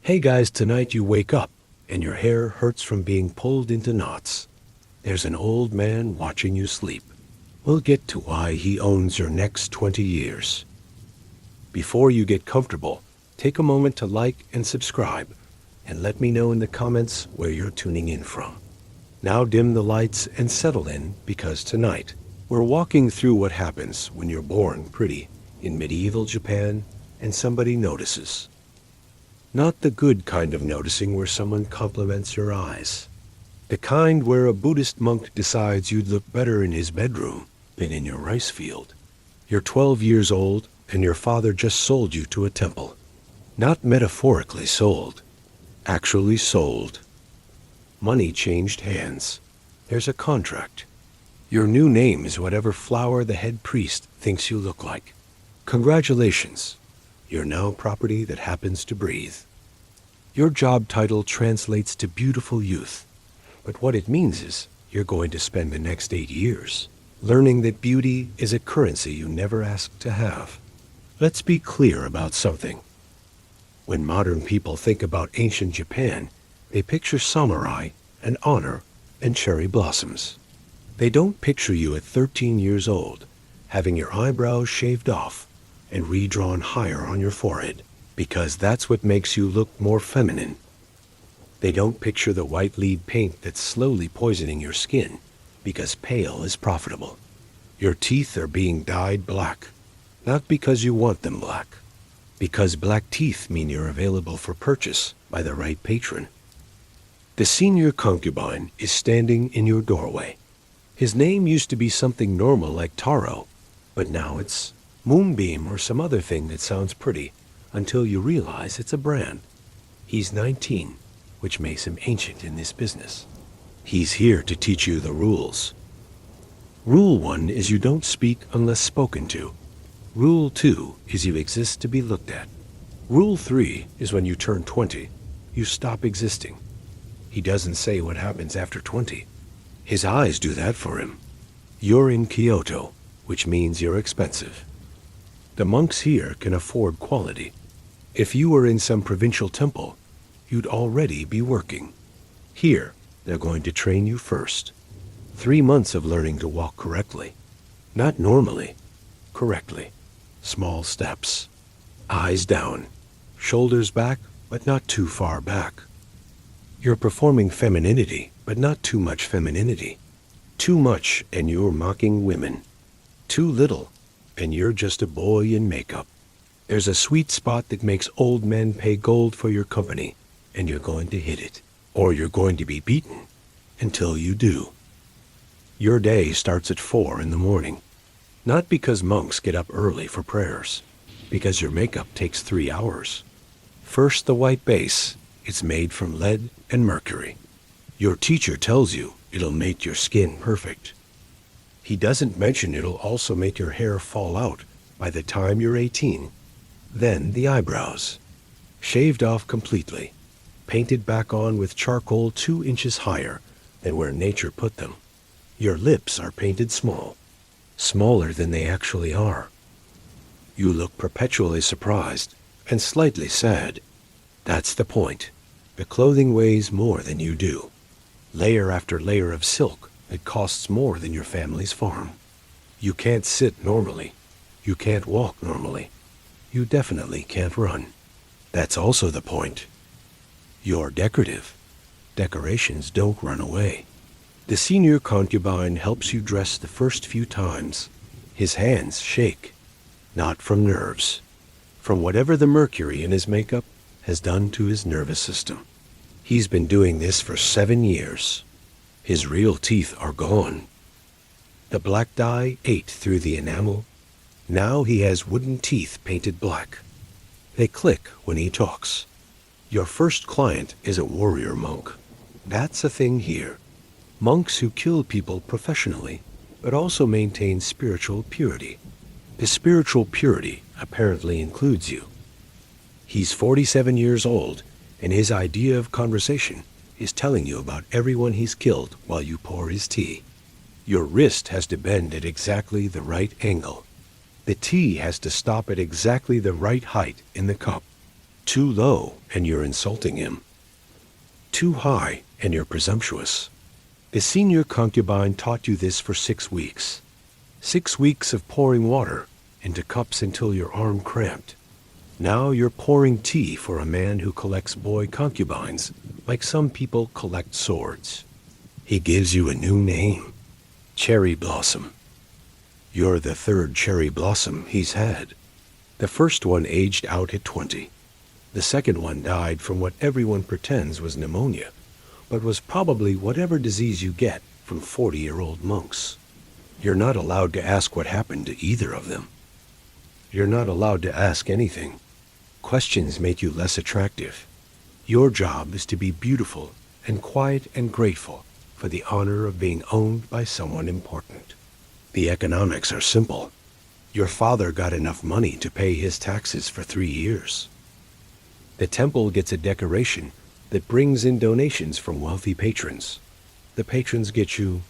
Hey guys, tonight you wake up and your hair hurts from being pulled into knots. There's an old man watching you sleep. We'll get to why he owns your next 20 years. Before you get comfortable, take a moment to like and subscribe, and let me know in the comments where you're tuning in from. Now dim the lights and settle in, because tonight we're walking through what happens when you're born pretty in medieval Japan and somebody notices. Not the good kind of noticing where someone compliments your eyes. The kind where a Buddhist monk decides you'd look better in his bedroom than in your rice field. You're 12 years old and your father just sold you to a temple. Not metaphorically sold, actually sold. Money changed hands. There's a contract. Your new name is whatever flower the head priest thinks you look like. Congratulations. You're now property that happens to breathe. Your job title translates to beautiful youth, but what it means is you're going to spend the next 8 years learning that beauty is a currency you never asked to have. Let's be clear about something. When modern people think about ancient Japan, they picture samurai and honor and cherry blossoms. They don't picture you at 13 years old having your eyebrows shaved off and redrawn higher on your forehead, because that's what makes you look more feminine. They don't picture the white lead paint that's slowly poisoning your skin, because pale is profitable. Your teeth are being dyed black, not because you want them black, because black teeth mean you're available for purchase by the right patron. The senior concubine is standing in your doorway. His name used to be something normal like Taro, but now it's Moonbeam or some other thing that sounds pretty, until you realize it's a brand. He's 19, which makes him ancient in this business. He's here to teach you the rules. Rule 1 is you don't speak unless spoken to. Rule 2 is you exist to be looked at. Rule 3 is when you turn 20, you stop existing. He doesn't say what happens after 20. His eyes do that for him. You're in Kyoto, which means you're expensive. The monks here can afford quality. If you were in some provincial temple, you'd already be working. Here, they're going to train you first. 3 months of learning to walk correctly. Not normally, correctly. Small steps. Eyes down. Shoulders back, but not too far back. You're performing femininity, but not too much femininity. Too much, and you're mocking women. Too little, and you're just a boy in makeup. There's a sweet spot that makes old men pay gold for your company, and you're going to hit it, or you're going to be beaten until you do. Your day starts at 4 in the morning, not because monks get up early for prayers, because your makeup takes 3 hours. First, the white base. It's made from lead and mercury. Your teacher tells you it'll make your skin perfect. He doesn't mention it'll also make your hair fall out by the time you're 18. Then the eyebrows. Shaved off completely. Painted back on with charcoal 2 inches higher than where nature put them. Your lips are painted small. Smaller than they actually are. You look perpetually surprised and slightly sad. That's the point. The clothing weighs more than you do. Layer after layer of silk. It costs more than your family's farm. You can't sit normally. You can't walk normally. You definitely can't run. That's also the point. You're decorative. Decorations don't run away. The senior concubine helps you dress the first few times. His hands shake. Not from nerves. From whatever the mercury in his makeup has done to his nervous system. He's been doing this for 7 years. His real teeth are gone. The black dye ate through the enamel. Now he has wooden teeth painted black. They click when he talks. Your first client is a warrior monk. That's a thing here. Monks who kill people professionally, but also maintain spiritual purity. The spiritual purity apparently includes you. He's 47 years old, and his idea of conversation is telling you about everyone he's killed while you pour his tea. Your wrist has to bend at exactly the right angle. The tea has to stop at exactly the right height in the cup. Too low, and you're insulting him. Too high, and you're presumptuous. The senior concubine taught you this for 6 weeks. 6 weeks of pouring water into cups until your arm cramped. Now you're pouring tea for a man who collects boy concubines like some people collect swords. He gives you a new name, Cherry Blossom. You're the 3rd cherry blossom he's had. The first one aged out at 20. The second one died from what everyone pretends was pneumonia, but was probably whatever disease you get from 40-year-old monks. You're not allowed to ask what happened to either of them. You're not allowed to ask anything. Questions make you less attractive. Your job is to be beautiful and quiet and grateful for the honor of being owned by someone important. The economics are simple. Your father got enough money to pay his taxes for 3 years. The temple gets a decoration that brings in donations from wealthy patrons. The patrons get you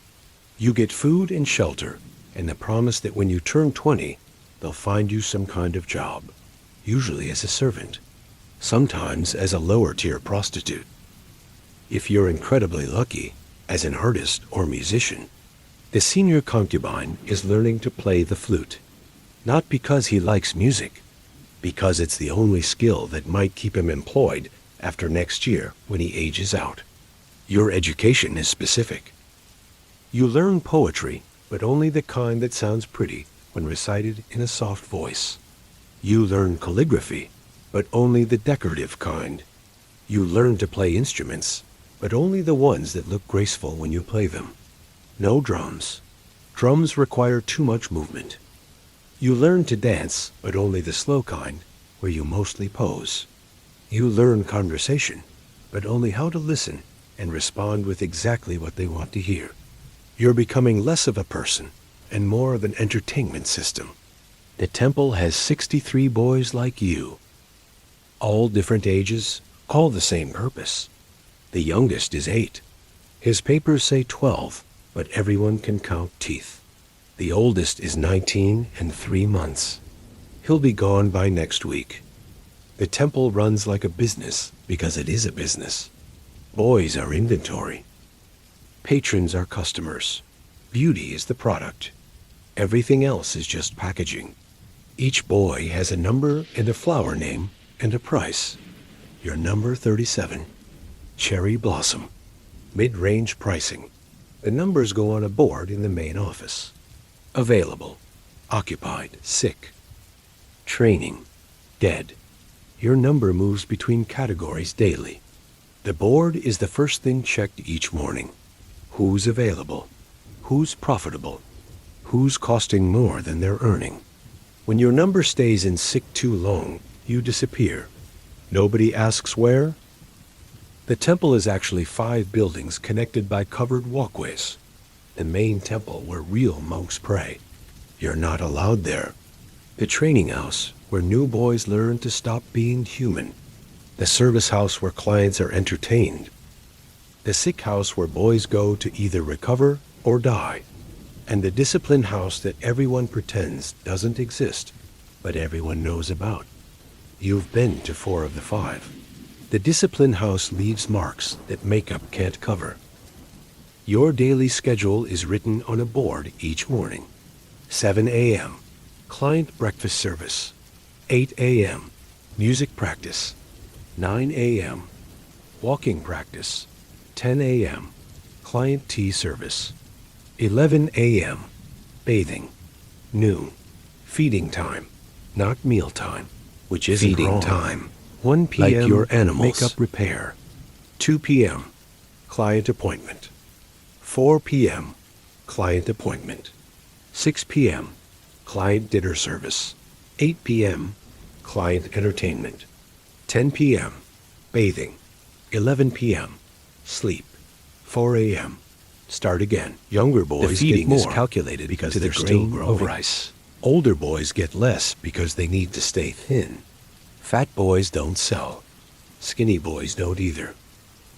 get food and shelter, and the promise that when you turn 20, they'll find you some kind of job, usually as a servant, sometimes as a lower-tier prostitute. If you're incredibly lucky, as an artist or musician, the senior concubine is learning to play the flute, not because he likes music, because it's the only skill that might keep him employed after next year when he ages out. Your education is specific. You learn poetry, but only the kind that sounds pretty when recited in a soft voice. You learn calligraphy, but only the decorative kind. You learn to play instruments, but only the ones that look graceful when you play them. No drums. Drums require too much movement. You learn to dance, but only the slow kind, where you mostly pose. You learn conversation, but only how to listen and respond with exactly what they want to hear. You're becoming less of a person and more of an entertainment system. The temple has 63 boys like you, all different ages, all the same purpose. The youngest is 8. His papers say 12, but everyone can count teeth. The oldest is 19 and 3 months. He'll be gone by next week. The temple runs like a business because it is a business. Boys are inventory. Patrons are customers. Beauty is the product. Everything else is just packaging. Each boy has a number and a flower name and a price. You're number 37. Cherry Blossom. Mid-range pricing. The numbers go on a board in the main office. Available. Occupied. Sick. Training. Dead. Your number moves between categories daily. The board is the first thing checked each morning. Who's available? Who's profitable? Who's costing more than they're earning? When your number stays in sick too long, you disappear. Nobody asks where? The temple is actually 5 buildings connected by covered walkways. The main temple where real monks pray. You're not allowed there. The training house where new boys learn to stop being human. The service house where clients are entertained. The sick house where boys go to either recover or die. And the discipline house that everyone pretends doesn't exist, but everyone knows about. You've been to 4 of the 5. The discipline house leaves marks that makeup can't cover. Your daily schedule is written on a board each morning. 7 a.m., client breakfast service. 8 a.m., music practice. 9 a.m., walking practice. 10 a.m., client tea service. 11 a.m., bathing. Noon, feeding time, not meal time, which isn't feeding wrong. Time. 1 p.m., like your animals, makeup repair. 2 p.m., client appointment. 4 p.m., client appointment. 6 p.m., client dinner service. 8 p.m., client entertainment. 10 p.m., bathing. 11 p.m., sleep. 4 a.m., start again. Younger boys get more calculated because they're still growing. Of rice. Older boys get less because they need to stay thin. Fat boys don't sell. Skinny boys don't either.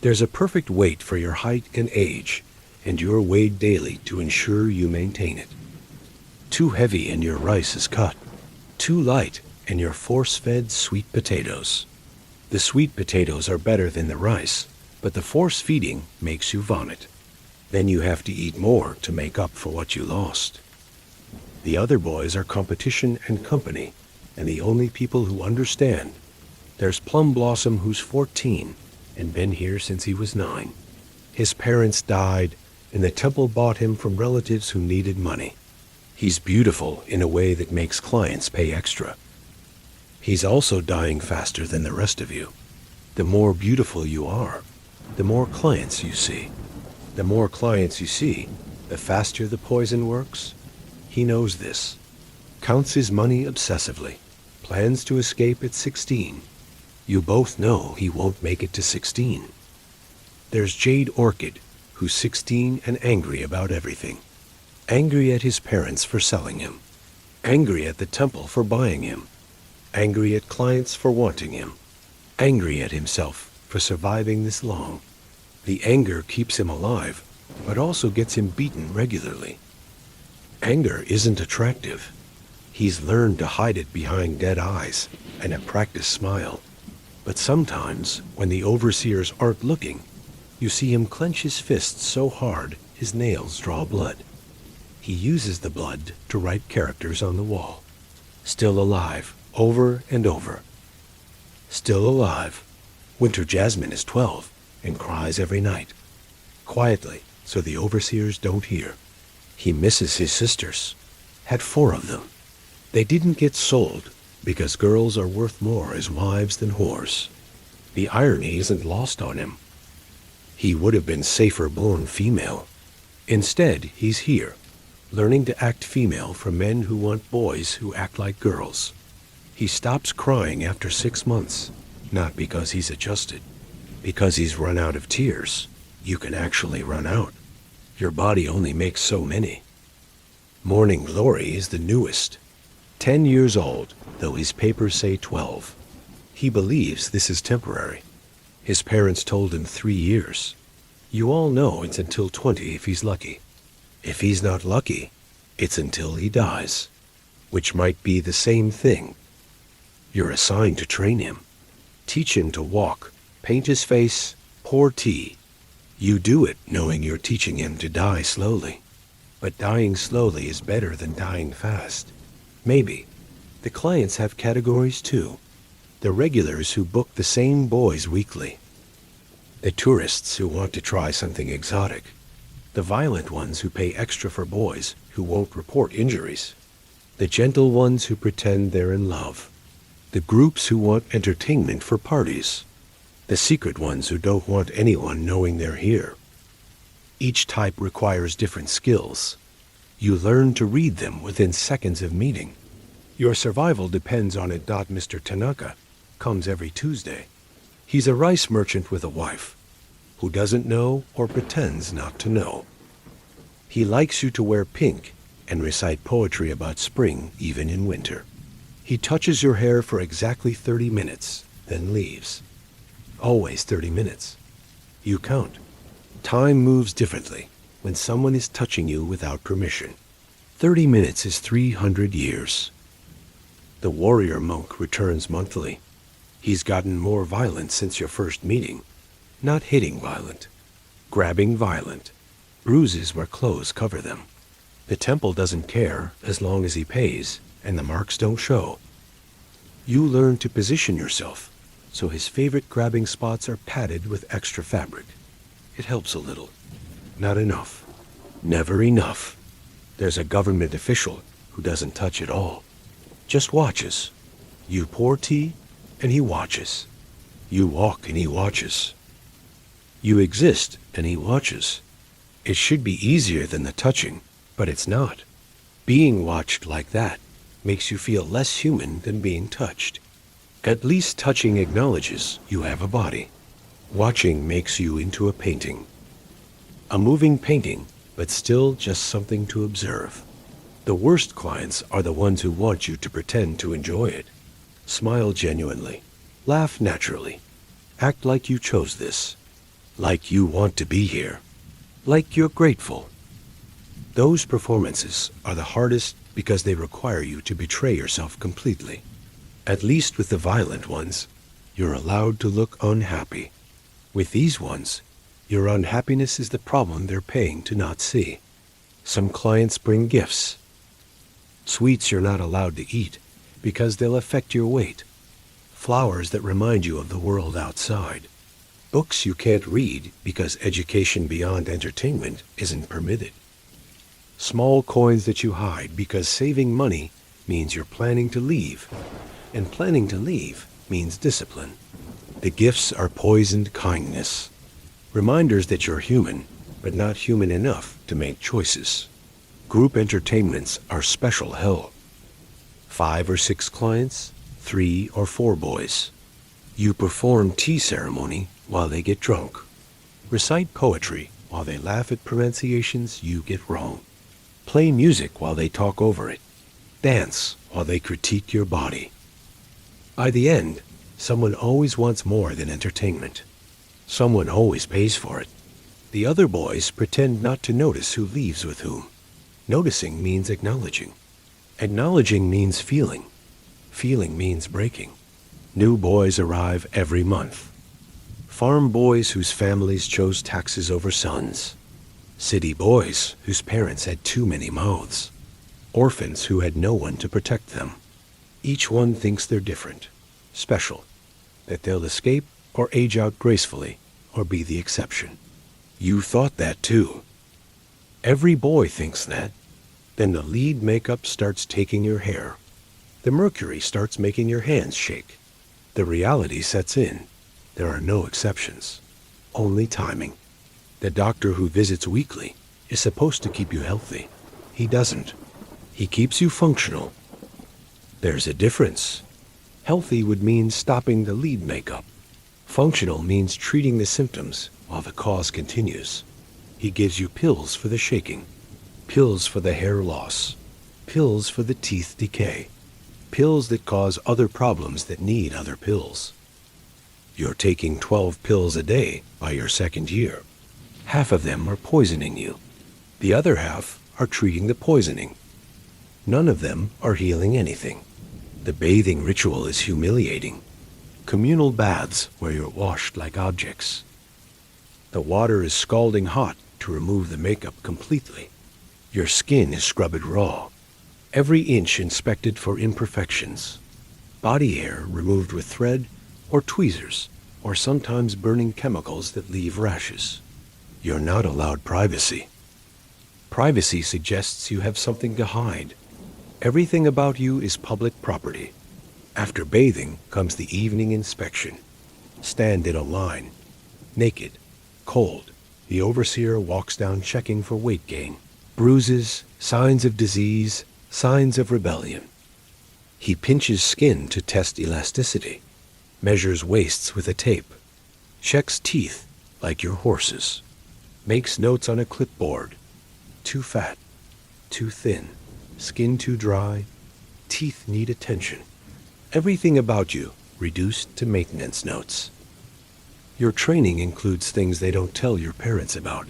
There's a perfect weight for your height and age, and you're weighed daily to ensure you maintain it. Too heavy and your rice is cut. Too light and you're force-fed sweet potatoes. The sweet potatoes are better than the rice, but the force feeding makes you vomit. Then you have to eat more to make up for what you lost. The other boys are competition and company, and the only people who understand. There's Plum Blossom, who's 14 and been here since he was 9. His parents died, and the temple bought him from relatives who needed money. He's beautiful in a way that makes clients pay extra. He's also dying faster than the rest of you. The more beautiful you are, the more clients you see. The more clients you see, the faster the poison works. He knows this. Counts his money obsessively. Plans to escape at 16. You both know he won't make it to 16. There's Jade Orchid, who's 16 and angry about everything. Angry at his parents for selling him. Angry at the temple for buying him. Angry at clients for wanting him. Angry at himself for surviving this long. The anger keeps him alive, but also gets him beaten regularly. Anger isn't attractive. He's learned to hide it behind dead eyes and a practiced smile. But sometimes, when the overseers aren't looking, you see him clench his fists so hard his nails draw blood. He uses the blood to write characters on the wall. Still alive, over and over. Still alive. Winter Jasmine is 12 and cries every night. Quietly, so the overseers don't hear. He misses his sisters. Had 4 of them. They didn't get sold because girls are worth more as wives than whores. The irony isn't lost on him. He would have been safer born female. Instead, he's here, learning to act female from men who want boys who act like girls. He stops crying after 6 months, not because he's adjusted, because he's run out of tears. You can actually run out. Your body only makes so many. Morning Glory is the newest. 10 years old, though his papers say 12. He believes this is temporary. His parents told him 3 years. You all know it's until 20 if he's lucky. If he's not lucky, it's until he dies, which might be the same thing. You're assigned to train him. Teach him to walk, paint his face, pour tea. You do it knowing you're teaching him to die slowly. But dying slowly is better than dying fast. Maybe. The clients have categories too. The regulars who book the same boys weekly. The tourists who want to try something exotic. The violent ones who pay extra for boys who won't report injuries. The gentle ones who pretend they're in love. The groups who want entertainment for parties. The secret ones who don't want anyone knowing they're here. Each type requires different skills. You learn to read them within seconds of meeting. Your survival depends on it. Mr. Tanaka comes every Tuesday. He's a rice merchant with a wife who doesn't know or pretends not to know. He likes you to wear pink and recite poetry about spring even in winter. He touches your hair for exactly 30 minutes, then leaves. Always 30 minutes. You count. Time moves differently when someone is touching you without permission. 30 minutes is 300 years. The warrior monk returns monthly. He's gotten more violent since your first meeting. Not hitting violent. Grabbing violent. Bruises where clothes cover them. The temple doesn't care as long as he pays and the marks don't show. You learn to position yourself, so his favorite grabbing spots are padded with extra fabric. It helps a little. Not enough. Never enough. There's a government official who doesn't touch at all. Just watches. You pour tea, and he watches. You walk, and he watches. You exist, and he watches. It should be easier than the touching, but it's not. Being watched like that makes you feel less human than being touched. At least touching acknowledges you have a body. Watching makes you into a painting. A moving painting, but still just something to observe. The worst clients are the ones who want you to pretend to enjoy it. Smile genuinely. Laugh naturally. Act like you chose this. Like you want to be here. Like you're grateful. Those performances are the hardest because they require you to betray yourself completely. At least with the violent ones, you're allowed to look unhappy. With these ones, your unhappiness is the problem they're paying to not see. Some clients bring gifts. Sweets you're not allowed to eat because they'll affect your weight. Flowers that remind you of the world outside. Books you can't read because education beyond entertainment isn't permitted. Small coins that you hide because saving money means you're planning to leave, and planning to leave means discipline. The gifts are poisoned kindness, reminders that you're human, but not human enough to make choices. Group entertainments are special hell. 5 or 6 clients, 3 or 4 boys. You perform tea ceremony while they get drunk. Recite poetry while they laugh at pronunciations you get wrong. Play music while they talk over it. Dance while they critique your body. By the end, someone always wants more than entertainment. Someone always pays for it. The other boys pretend not to notice who leaves with whom. Noticing means acknowledging. Acknowledging means feeling. Feeling means breaking. New boys arrive every month. Farm boys whose families chose taxes over sons. City boys whose parents had too many mouths. Orphans who had no one to protect them. Each one thinks they're different, special, that they'll escape or age out gracefully or be the exception. You thought that too. Every boy thinks that. Then the lead makeup starts taking your hair. The mercury starts making your hands shake. The reality sets in. There are no exceptions. Only timing. The doctor who visits weekly is supposed to keep you healthy. He doesn't. He keeps you functional. There's a difference. Healthy would mean stopping the lead makeup. Functional means treating the symptoms while the cause continues. He gives you pills for the shaking, pills for the hair loss, pills for the teeth decay, pills that cause other problems that need other pills. You're taking 12 pills a day by your second year. Half of them are poisoning you. The other half are treating the poisoning. None of them are healing anything. The bathing ritual is humiliating. Communal baths where you're washed like objects. The water is scalding hot to remove the makeup completely. Your skin is scrubbed raw. Every inch inspected for imperfections. Body hair removed with thread or tweezers, or sometimes burning chemicals that leave rashes. You're not allowed privacy. Privacy suggests you have something to hide. Everything about you is public property. After bathing comes the evening inspection. Stand in a line. Naked, cold, the overseer walks down checking for weight gain, bruises, signs of disease, signs of rebellion. He pinches skin to test elasticity, measures waists with a tape, checks teeth like your horses, makes notes on a clipboard. Too fat, too thin, skin too dry, teeth need attention. Everything about you reduced to maintenance notes. Your training includes things they don't tell your parents about.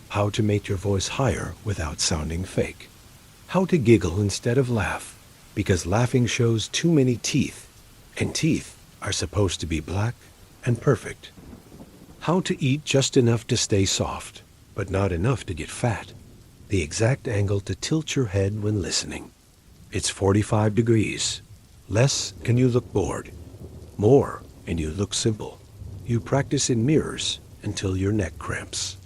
How to make your voice higher without sounding fake. How to giggle instead of laugh, because laughing shows too many teeth, and teeth are supposed to be black and perfect. How to eat just enough to stay soft, but not enough to get fat. The exact angle to tilt your head when listening. It's 45 degrees. Less and you look bored. More and you look simple. You practice in mirrors until your neck cramps.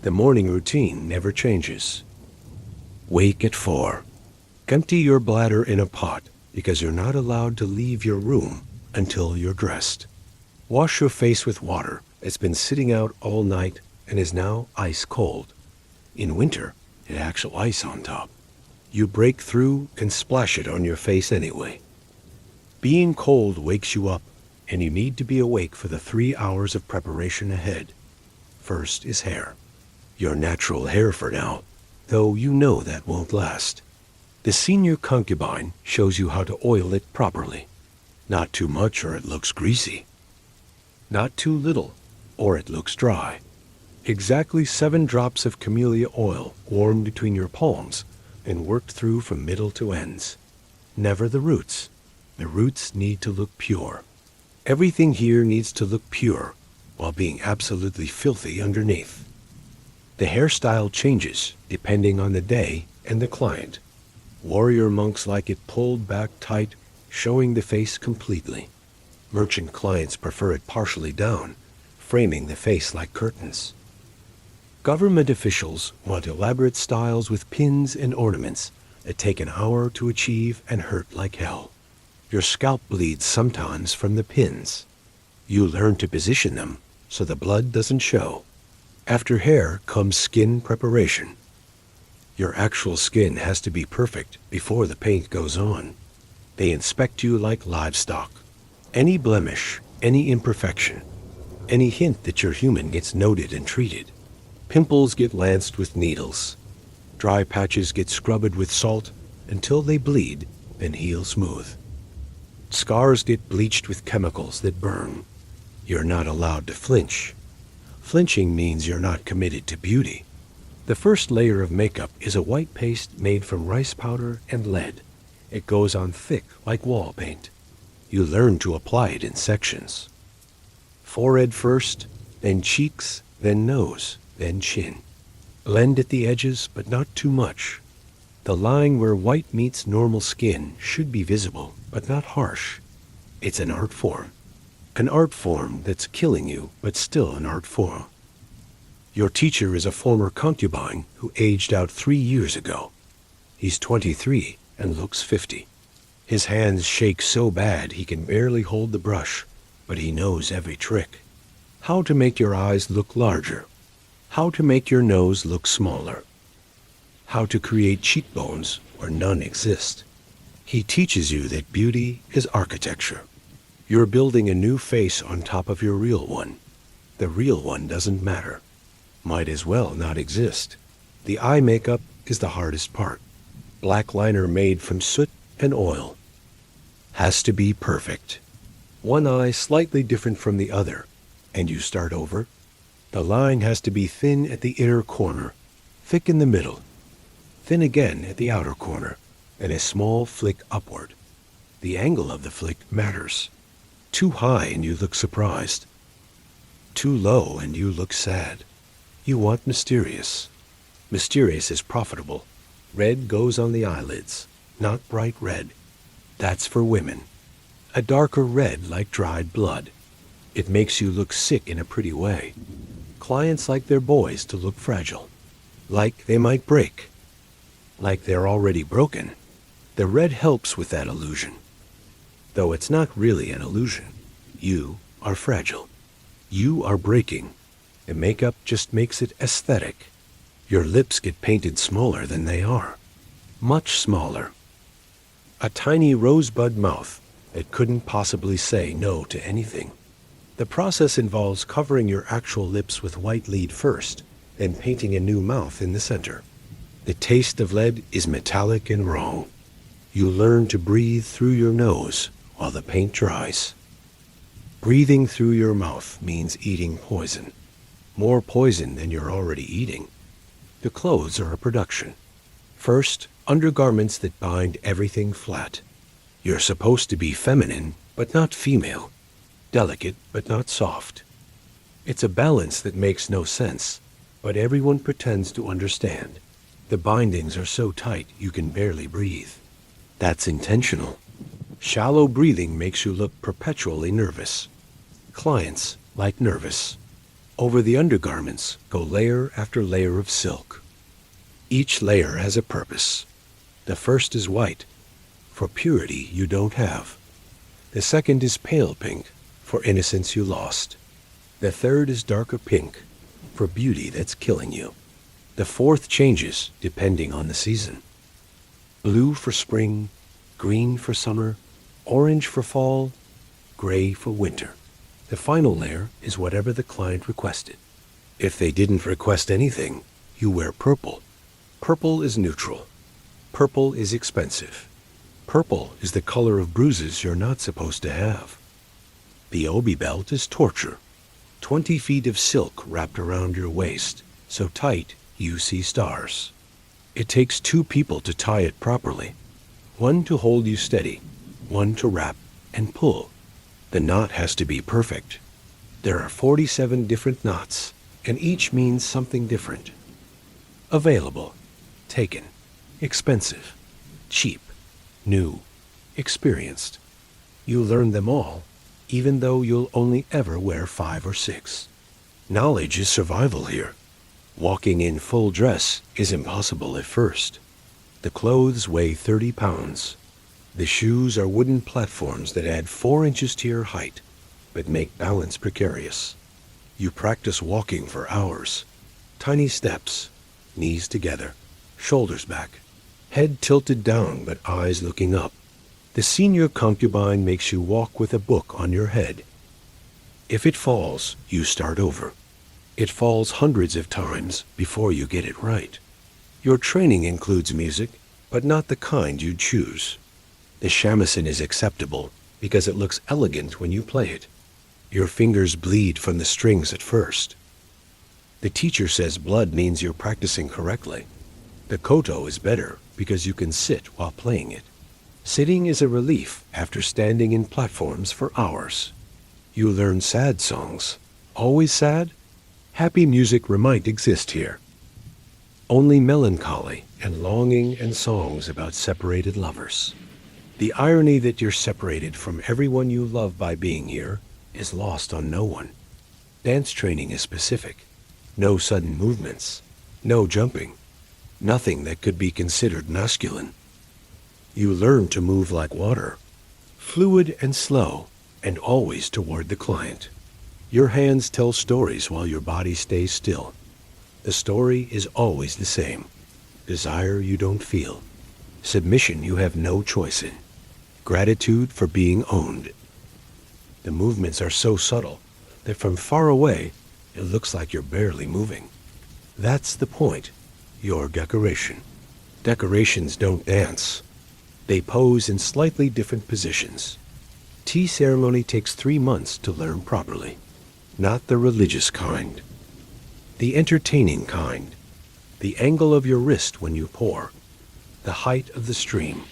The morning routine never changes. Wake at 4. Empty your bladder in a pot because you're not allowed to leave your room until you're dressed. Wash your face with water that's been sitting out all night and is now ice cold. In winter, it has actual ice on top. You break through and splash it on your face anyway. Being cold wakes you up, and you need to be awake for the 3 hours of preparation ahead. First is hair. Your natural hair for now, though you know that won't last. The senior concubine shows you how to oil it properly. Not too much or it looks greasy. Not too little or it looks dry. Exactly 7 drops of camellia oil warmed between your palms and worked through from middle to ends. Never the roots. The roots need to look pure. Everything here needs to look pure while being absolutely filthy underneath. The hairstyle changes depending on the day and the client. Warrior monks like it pulled back tight, showing the face completely. Merchant clients prefer it partially down, framing the face like curtains. Government officials want elaborate styles with pins and ornaments that take an hour to achieve and hurt like hell. Your scalp bleeds sometimes from the pins. You learn to position them so the blood doesn't show. After hair comes skin preparation. Your actual skin has to be perfect before the paint goes on. They inspect you like livestock. Any blemish, any imperfection, any hint that you're human gets noted and treated. Pimples get lanced with needles. Dry patches get scrubbed with salt until they bleed, then heal smooth. Scars get bleached with chemicals that burn. You're not allowed to flinch. Flinching means you're not committed to beauty. The first layer of makeup is a white paste made from rice powder and lead. It goes on thick like wall paint. You learn to apply it in sections. Forehead first, then cheeks, then nose, then chin. Blend at the edges, but not too much. The line where white meets normal skin should be visible, but not harsh. It's an art form. An art form that's killing you, but still an art form. Your teacher is a former concubine who aged out 3 years ago. He's 23 and looks 50. His hands shake so bad he can barely hold the brush, but he knows every trick. How to make your eyes look larger. How to make your nose look smaller. How to create cheekbones where none exist. He teaches you that beauty is architecture. You're building a new face on top of your real one. The real one doesn't matter. Might as well not exist. The eye makeup is the hardest part. Black liner made from soot and oil. Has to be perfect. One eye slightly different from the other, and you start over. The line has to be thin at the inner corner, thick in the middle, thin again at the outer corner, and a small flick upward. The angle of the flick matters. Too high and you look surprised. Too low and you look sad. You want mysterious. Mysterious is profitable. Red goes on the eyelids, not bright red. That's for women. A darker red like dried blood. It makes you look sick in a pretty way. Clients like their boys to look fragile. Like they might break. Like they're already broken. The red helps with that illusion. Though it's not really an illusion. You are fragile. You are breaking. The makeup just makes it aesthetic. Your lips get painted smaller than they are. Much smaller. A tiny rosebud mouth that couldn't possibly say no to anything. The process involves covering your actual lips with white lead first, then painting a new mouth in the center. The taste of lead is metallic and wrong. You learn to breathe through your nose while the paint dries. Breathing through your mouth means eating poison. More poison than you're already eating. The clothes are a production. First, undergarments that bind everything flat. You're supposed to be feminine, but not female. Delicate, but not soft. It's a balance that makes no sense, but everyone pretends to understand. The bindings are so tight you can barely breathe. That's intentional. Shallow breathing makes you look perpetually nervous. Clients like nervous. Over the undergarments go layer after layer of silk. Each layer has a purpose. The first is white, for purity you don't have. The second is pale pink, for innocence you lost. The third is darker pink, for beauty that's killing you. The fourth changes depending on the season. Blue for spring, green for summer, orange for fall, gray for winter. The final layer is whatever the client requested. If they didn't request anything, you wear purple. Purple is neutral. Purple is expensive. Purple is the color of bruises you're not supposed to have. The obi belt is torture. 20 feet of silk wrapped around your waist, so tight you see stars. It takes 2 people to tie it properly. One to hold you steady, one to wrap and pull. The knot has to be perfect. There are 47 different knots, and each means something different. Available, taken, expensive, cheap, new, experienced. You learn them all, even though you'll only ever wear 5 or 6. Knowledge is survival here. Walking in full dress is impossible at first. The clothes weigh 30 pounds. The shoes are wooden platforms that add 4 inches to your height, but make balance precarious. You practice walking for hours. Tiny steps, knees together, shoulders back, head tilted down but eyes looking up. The senior concubine makes you walk with a book on your head. If it falls, you start over. It falls hundreds of times before you get it right. Your training includes music, but not the kind you'd choose. The shamisen is acceptable because it looks elegant when you play it. Your fingers bleed from the strings at first. The teacher says blood means you're practicing correctly. The koto is better because you can sit while playing it. Sitting is a relief after standing in platforms for hours. You learn sad songs. Always sad? Happy music might exist here. Only melancholy and longing and songs about separated lovers. The irony that you're separated from everyone you love by being here is lost on no one. Dance training is specific. No sudden movements. No jumping. Nothing that could be considered masculine. You learn to move like water. Fluid and slow, and always toward the client. Your hands tell stories while your body stays still. The story is always the same. Desire you don't feel. Submission you have no choice in. Gratitude for being owned. The movements are so subtle that from far away it looks like you're barely moving. That's the point. Your decoration. Decorations don't dance. They pose in slightly different positions. Tea ceremony takes 3 months to learn properly. Not the religious kind. The entertaining kind. The angle of your wrist when you pour. The height of the stream.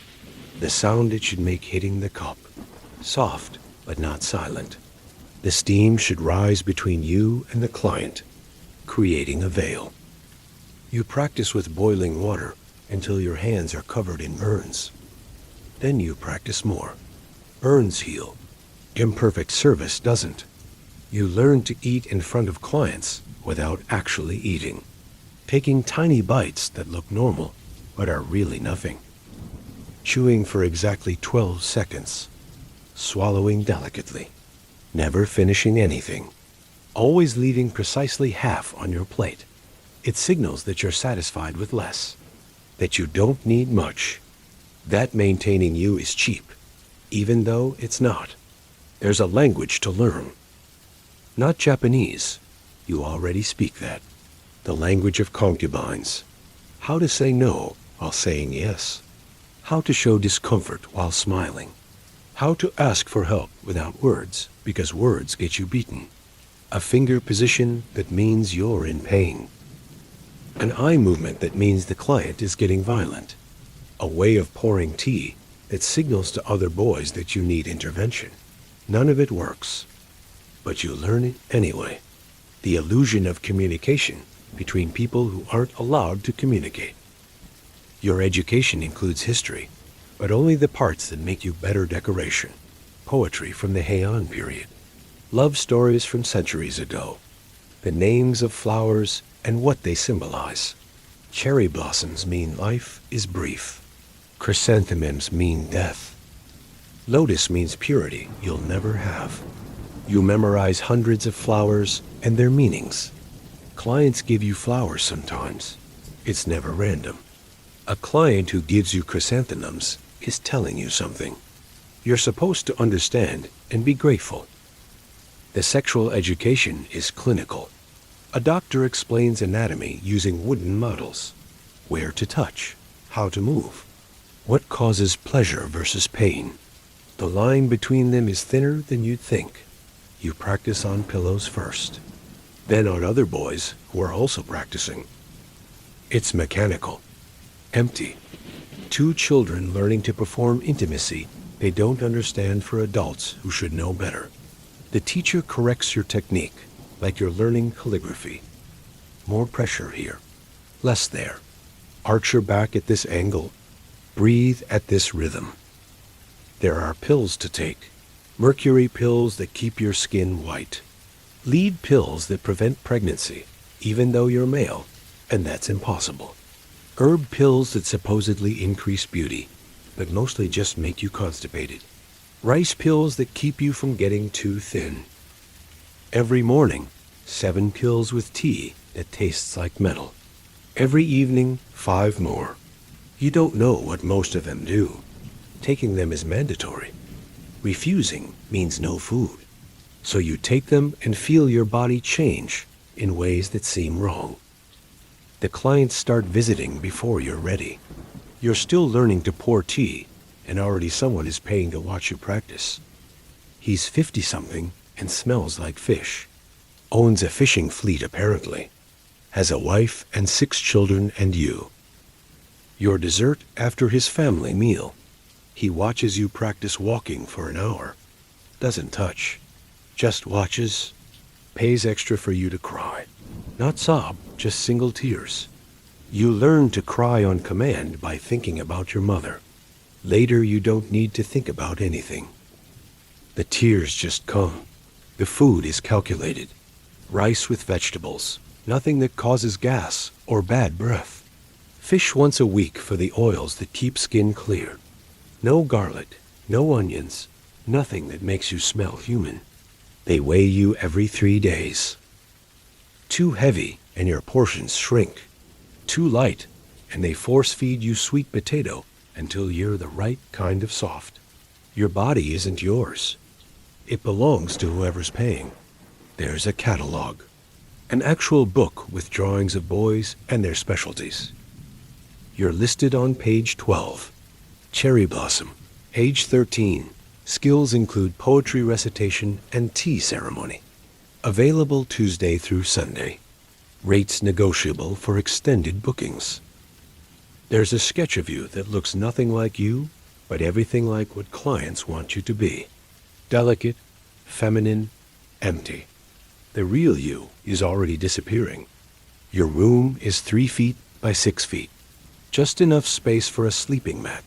The sound it should make hitting the cup. Soft, but not silent. The steam should rise between you and the client, creating a veil. You practice with boiling water until your hands are covered in burns. Then you practice more. Burns heal. Imperfect service doesn't. You learn to eat in front of clients without actually eating, taking tiny bites that look normal but are really nothing. Chewing for exactly 12 seconds. Swallowing delicately. Never finishing anything. Always leaving precisely half on your plate. It signals that you're satisfied with less, that you don't need much, that maintaining you is cheap, even though it's not. There's a language to learn. Not Japanese. You already speak that. The language of concubines. How to say no while saying yes. How to show discomfort while smiling. How to ask for help without words, because words get you beaten. A finger position that means you're in pain. An eye movement that means the client is getting violent. A way of pouring tea that signals to other boys that you need intervention. None of it works, but you learn it anyway. The illusion of communication between people who aren't allowed to communicate. Your education includes history, but only the parts that make you better decoration. Poetry from the Heian period. Love stories from centuries ago. The names of flowers and what they symbolize. Cherry blossoms mean life is brief. Chrysanthemums mean death. Lotus means purity you'll never have. You memorize hundreds of flowers and their meanings. Clients give you flowers sometimes. It's never random. A client who gives you chrysanthemums is telling you something. You're supposed to understand and be grateful. The sexual education is clinical. A doctor explains anatomy using wooden models. Where to touch, how to move, what causes pleasure versus pain. The line between them is thinner than you'd think. You practice on pillows first, then on other boys who are also practicing. It's mechanical, empty. 2 children learning to perform intimacy They don't understand for adults who should know better. The teacher corrects your technique, like you're learning calligraphy. More pressure here, less there. Arch your back at this angle. Breathe at this rhythm. There are pills to take. Mercury pills that keep your skin white. Lead pills that prevent pregnancy, even though you're male, and that's impossible. Herb pills that supposedly increase beauty, but mostly just make you constipated. Rice pills that keep you from getting too thin. Every morning, 7 pills with tea that tastes like metal. Every evening, 5 more. You don't know what most of them do. Taking them is mandatory. Refusing means no food. So you take them and feel your body change in ways that seem wrong. The clients start visiting before you're ready. You're still learning to pour tea, and already someone is paying to watch you practice. He's 50-something and smells like fish. Owns a fishing fleet apparently. Has a wife and 6 children and you. Your dessert after his family meal. He watches you practice walking for an hour. Doesn't touch. Just watches. Pays extra for you to cry. Not sob, just single tears. You learn to cry on command by thinking about your mother. Later you don't need to think about anything. The tears just come. The food is calculated. Rice with vegetables. Nothing that causes gas or bad breath. Fish once a week for the oils that keep skin clear. No garlic, no onions, nothing that makes you smell human. They weigh you every 3 days. Too heavy and your portions shrink. Too light and they force feed you sweet potato until you're the right kind of soft. Your body isn't yours. It belongs to whoever's paying. There's a catalog. An actual book with drawings of boys and their specialties. You're listed on page 12. Cherry Blossom, age 13. Skills include poetry recitation and tea ceremony. Available Tuesday through Sunday. Rates negotiable for extended bookings. There's a sketch of you that looks nothing like you, but everything like what clients want you to be. Delicate, feminine, empty. The real you is already disappearing. Your room is 3 feet by 6 feet. Just enough space for a sleeping mat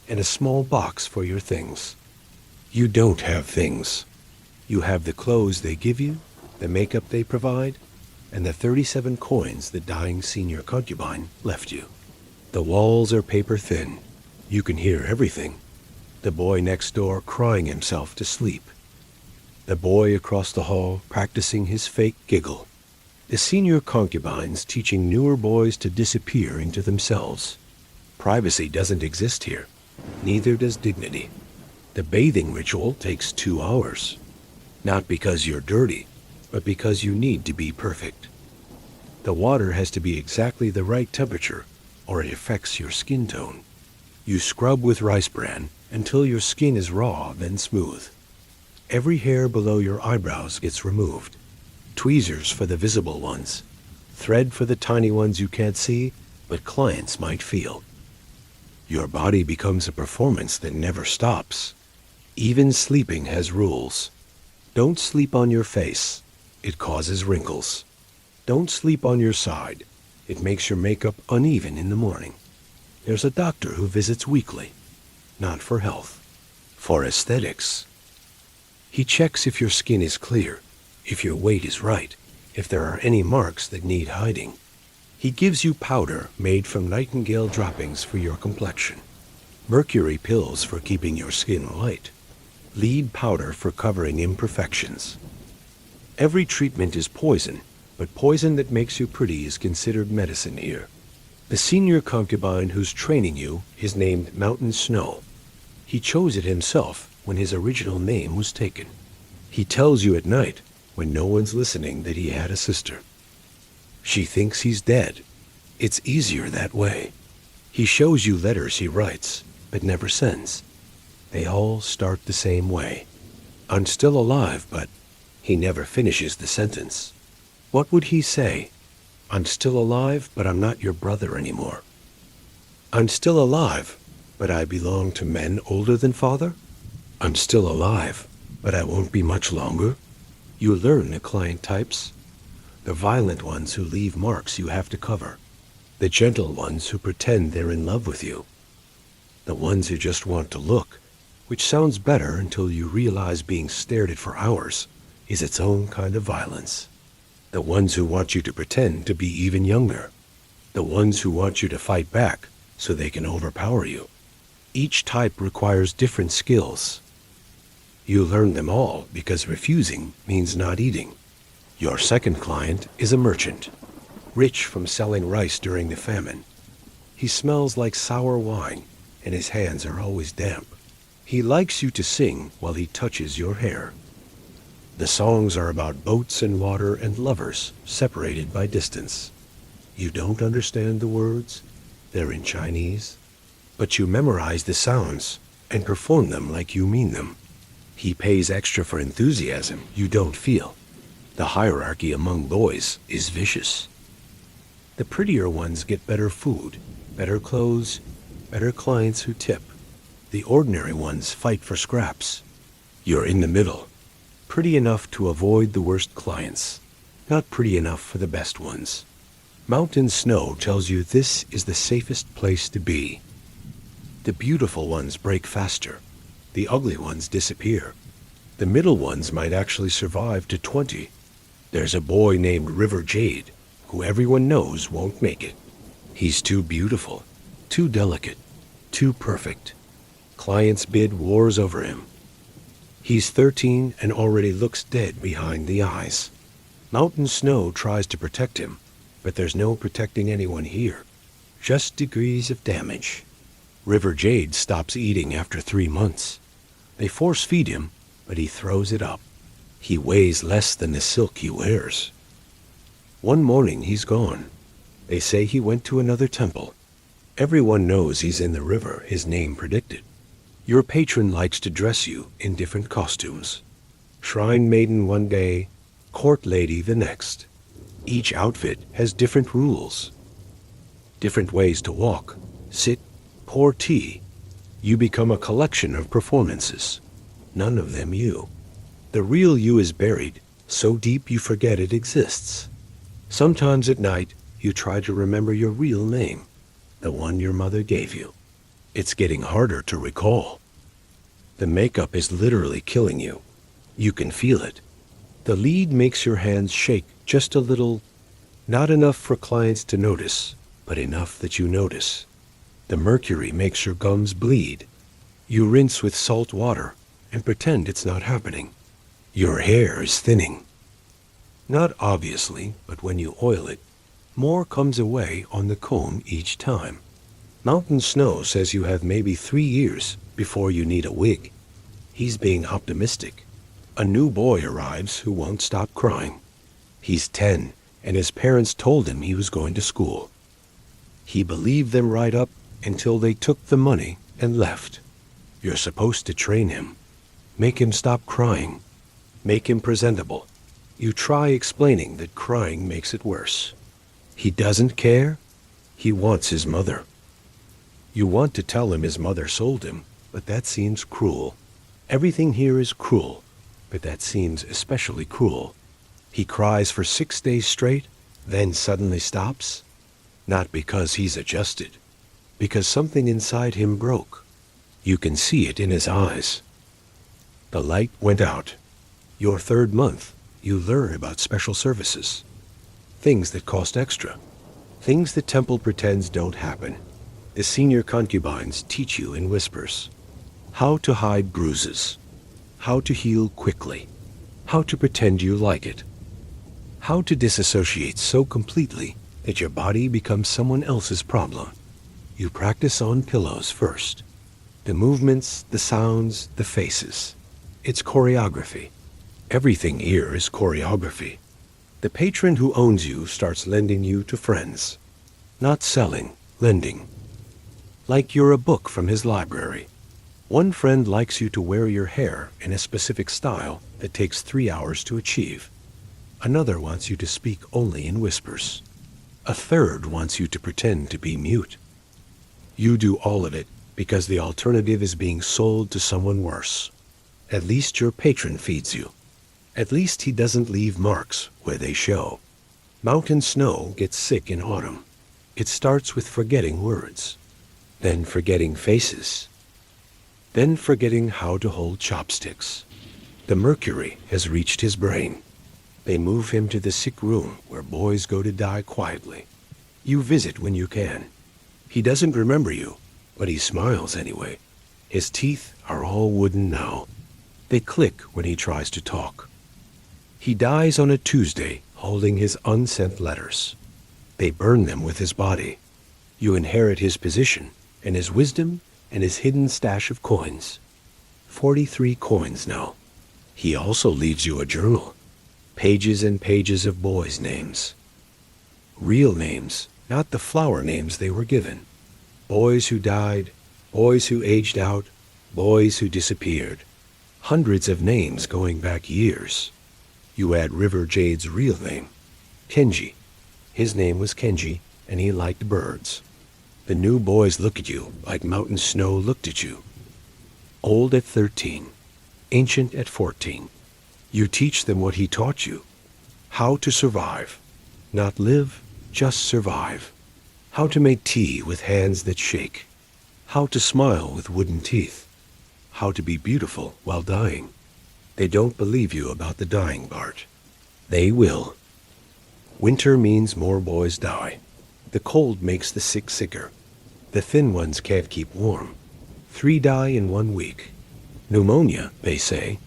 and a small box for your things. You don't have things. You have the clothes they give you, the makeup they provide, and the 37 coins the dying senior concubine left you. The walls are paper thin. You can hear everything. The boy next door crying himself to sleep. The boy across the hall practicing his fake giggle. The senior concubines teaching newer boys to disappear into themselves. Privacy doesn't exist here. Neither does dignity. The bathing ritual takes 2 hours. Not because you're dirty, but because you need to be perfect. The water has to be exactly the right temperature, or it affects your skin tone. You scrub with rice bran until your skin is raw, then smooth. Every hair below your eyebrows gets removed. Tweezers for the visible ones. Thread for the tiny ones you can't see, but clients might feel. Your body becomes a performance that never stops. Even sleeping has rules. Don't sleep on your face. It causes wrinkles. Don't sleep on your side. It makes your makeup uneven in the morning. There's a doctor who visits weekly. Not for health. For aesthetics. He checks if your skin is clear, if your weight is right, if there are any marks that need hiding. He gives you powder made from nightingale droppings for your complexion. Mercury pills for keeping your skin light. Lead powder for covering imperfections. Every treatment is poison, but poison that makes you pretty is considered medicine here. The senior concubine who's training you is named Mountain Snow. He chose it himself when his original name was taken. He tells you at night, when no one's listening, that he had a sister. She thinks he's dead. It's easier that way. He shows you letters he writes, but never sends. They all start the same way. I'm still alive, but he never finishes the sentence. What would he say? I'm still alive, but I'm not your brother anymore. I'm still alive, but I belong to men older than father? I'm still alive, but I won't be much longer. You learn the client types. The violent ones who leave marks you have to cover. The gentle ones who pretend they're in love with you. The ones who just want to look, which sounds better until you realize being stared at for hours is its own kind of violence. The ones who want you to pretend to be even younger. The ones who want you to fight back so they can overpower you. Each type requires different skills. You learn them all because refusing means not eating. Your second client is a merchant, rich from selling rice during the famine. He smells like sour wine, and his hands are always damp. He likes you to sing while he touches your hair. The songs are about boats and water and lovers separated by distance. You don't understand the words, they're in Chinese, but you memorize the sounds and perform them like you mean them. He pays extra for enthusiasm you don't feel. The hierarchy among boys is vicious. The prettier ones get better food, better clothes, better clients who tip. The ordinary ones fight for scraps. You're in the middle, pretty enough to avoid the worst clients, not pretty enough for the best ones. Mountain snow tells you this is the safest place to be. The beautiful ones break faster. The ugly ones disappear. The middle ones might actually survive to 20. There's a boy named River Jade, who everyone knows won't make it. He's too beautiful, too delicate, too perfect. Clients bid wars over him. He's 13 and already looks dead behind the eyes. Mountain snow tries to protect him, but there's no protecting anyone here. Just degrees of damage. River Jade stops eating after 3 months. They force feed him, but he throws it up. He weighs less than the silk he wears. One morning he's gone. They say he went to another temple. Everyone knows he's in the river his name predicted. Your patron likes to dress you in different costumes. Shrine maiden one day, court lady the next. Each outfit has different rules. Different ways to walk, sit, pour tea. You become a collection of performances. None of them you. The real you is buried, so deep you forget it exists. Sometimes at night, you try to remember your real name, the one your mother gave you. It's getting harder to recall. The makeup is literally killing you. You can feel it. The lead makes your hands shake just a little, not enough for clients to notice, but enough that you notice. The mercury makes your gums bleed. You rinse with salt water and pretend it's not happening. Your hair is thinning. Not obviously, but when you oil it, more comes away on the comb each time. Mountain Snow says you have maybe 3 years before you need a wig. He's being optimistic. A new boy arrives who won't stop crying. He's 10, and his parents told him he was going to school. He believed them right up until they took the money and left. You're supposed to train him. Make him stop crying. Make him presentable. You try explaining that crying makes it worse. He doesn't care. He wants his mother. You want to tell him his mother sold him, but that seems cruel. Everything here is cruel, but that seems especially cruel. He cries for 6 days straight, then suddenly stops. Not because he's adjusted, because something inside him broke. You can see it in his eyes. The light went out. Your 3rd month, you learn about special services. Things that cost extra. Things the temple pretends don't happen. The senior concubines teach you in whispers. How to hide bruises. How to heal quickly. How to pretend you like it. How to disassociate so completely that your body becomes someone else's problem. You practice on pillows first. The movements, the sounds, the faces. It's choreography. Everything here is choreography. The patron who owns you starts lending you to friends. Not selling, lending. Like you're a book from his library. One friend likes you to wear your hair in a specific style that takes 3 hours to achieve. Another wants you to speak only in whispers. A third wants you to pretend to be mute. You do all of it because the alternative is being sold to someone worse. At least your patron feeds you. At least he doesn't leave marks where they show. Mountain snow gets sick in autumn. It starts with forgetting words, then forgetting faces, then forgetting how to hold chopsticks. The mercury has reached his brain. They move him to the sick room where boys go to die quietly. You visit when you can. He doesn't remember you, but he smiles anyway. His teeth are all wooden now. They click when he tries to talk. He dies on a Tuesday holding his unsent letters. They burn them with his body. You inherit his position and his wisdom and his hidden stash of coins. 43 coins now. He also leaves you a journal. Pages and pages of boys' names. Real names, not the flower names they were given. Boys who died, boys who aged out, boys who disappeared. Hundreds of names going back years. You add River Jade's real name, Kenji. His name was Kenji, and he liked birds. The new boys look at you like mountain snow looked at you. Old at 13, ancient at 14. You teach them what he taught you. How to survive. Not live, just survive. How to make tea with hands that shake. How to smile with wooden teeth. How to be beautiful while dying. They don't believe you about the dying part. They will. Winter means more boys die. The cold makes the sick sicker. The thin ones can't keep warm. 3 die in 1 week. Pneumonia, they say.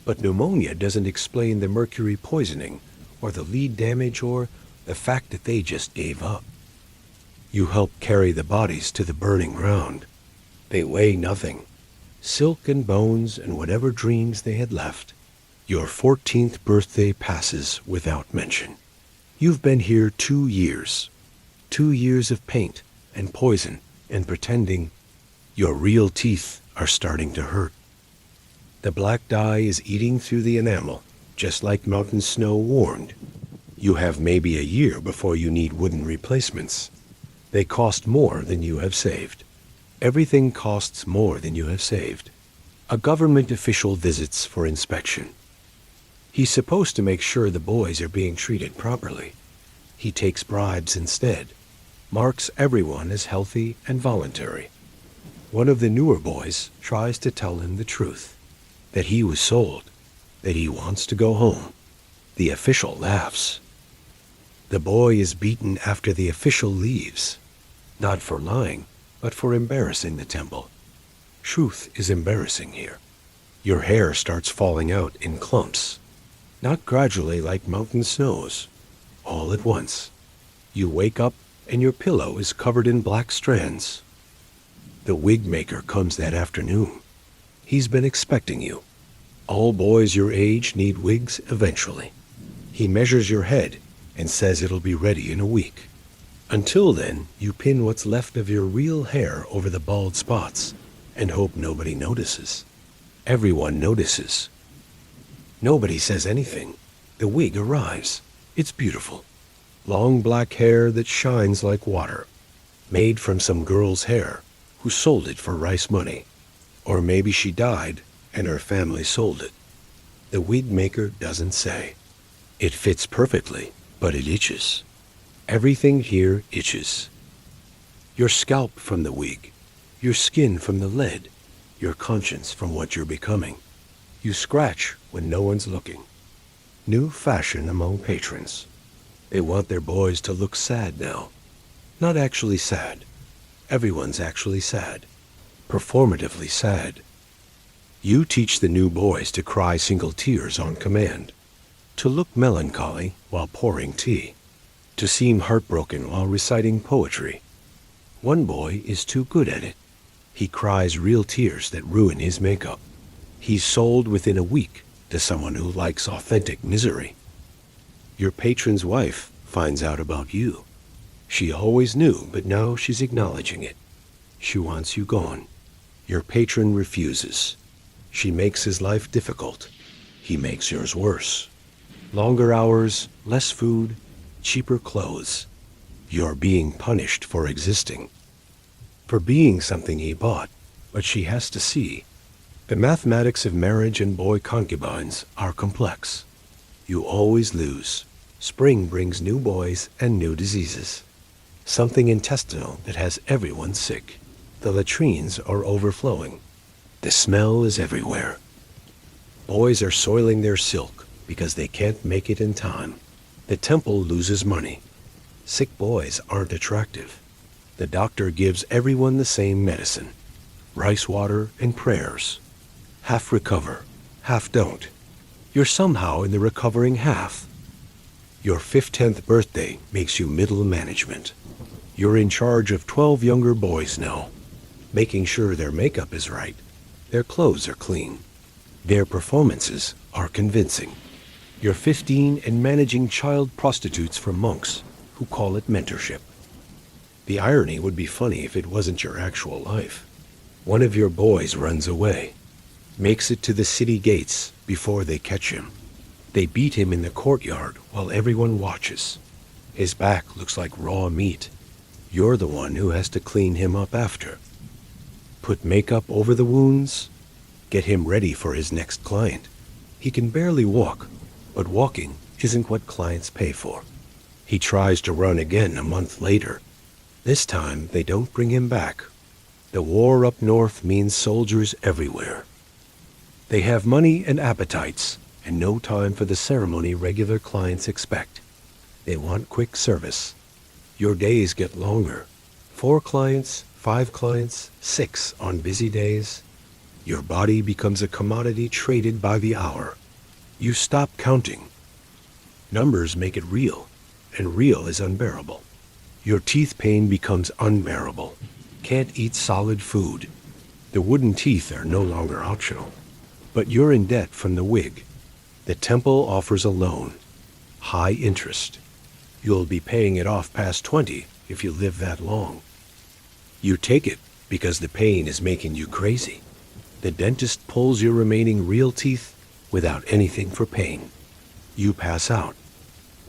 But pneumonia doesn't explain the mercury poisoning, or the lead damage, or the fact that they just gave up. You help carry the bodies to the burning ground. They weigh nothing. Silk and bones and whatever dreams they had left. Your 14th birthday passes without mention. You've been here 2 years. 2 years of paint and poison and pretending. Your real teeth are starting to hurt. The black dye is eating through the enamel, just like mountain snow warned. You have maybe a year before you need wooden replacements. They cost more than you have saved. Everything costs more than you have saved. A government official visits for inspection. He's supposed to make sure the boys are being treated properly. He takes bribes instead, marks everyone as healthy and voluntary. One of the newer boys tries to tell him the truth, that he was sold, that he wants to go home. The official laughs. The boy is beaten after the official leaves, not for lying, but for embarrassing the temple. Truth is embarrassing here. Your hair starts falling out in clumps, not gradually like mountain snows, all at once. You wake up and your pillow is covered in black strands. The wig maker comes that afternoon. He's been expecting you. All boys your age need wigs eventually. He measures your head and says it'll be ready in a week. Until then, you pin what's left of your real hair over the bald spots and hope nobody notices. Everyone notices. Nobody says anything. The wig arrives. It's beautiful. Long black hair that shines like water, made from some girl's hair who sold it for rice money. Or maybe she died and her family sold it. The wig maker doesn't say. It fits perfectly, but it itches. Everything here itches. Your scalp from the wig, your skin from the lead, your conscience from what you're becoming. You scratch when no one's looking. New fashion among patrons. They want their boys to look sad now. Not actually sad. Everyone's actually sad. Performatively sad. You teach the new boys to cry single tears on command, to look melancholy while pouring tea, to seem heartbroken while reciting poetry. One boy is too good at it. He cries real tears that ruin his makeup. He's sold within a week to someone who likes authentic misery. Your patron's wife finds out about you. She always knew, but now she's acknowledging it. She wants you gone. Your patron refuses. She makes his life difficult. He makes yours worse. Longer hours, less food, cheaper clothes. You're being punished for existing. For being something he bought, but she has to see. The mathematics of marriage and boy concubines are complex. You always lose. Spring brings new boys and new diseases. Something intestinal that has everyone sick. The latrines are overflowing. The smell is everywhere. Boys are soiling their silk because they can't make it in time. The temple loses money. Sick boys aren't attractive. The doctor gives everyone the same medicine. Rice water and prayers. Half recover, half don't. You're somehow in the recovering half. Your 15th birthday makes you middle management. You're in charge of 12 younger boys now, making sure their makeup is right, their clothes are clean, their performances are convincing. You're 15 and managing child prostitutes for monks who call it mentorship. The irony would be funny if it wasn't your actual life. One of your boys runs away, makes it to the city gates before they catch him. They beat him in the courtyard while everyone watches. His back looks like raw meat. You're the one who has to clean him up after. Put makeup over the wounds. Get him ready for his next client. He can barely walk, but walking isn't what clients pay for. He tries to run again a month later. This time they don't bring him back. The war up north means soldiers everywhere. They have money and appetites, and no time for the ceremony regular clients expect. They want quick service. Your days get longer. 4 clients, 5 clients, 6 on busy days. Your body becomes a commodity traded by the hour. You stop counting. Numbers make it real, and real is unbearable. Your teeth pain becomes unbearable. Can't eat solid food. The wooden teeth are no longer optional. But you're in debt from the wig. The temple offers a loan. High interest. You'll be paying it off past 20 if you live that long. You take it because the pain is making you crazy. The dentist pulls your remaining real teeth without anything for pain. You pass out.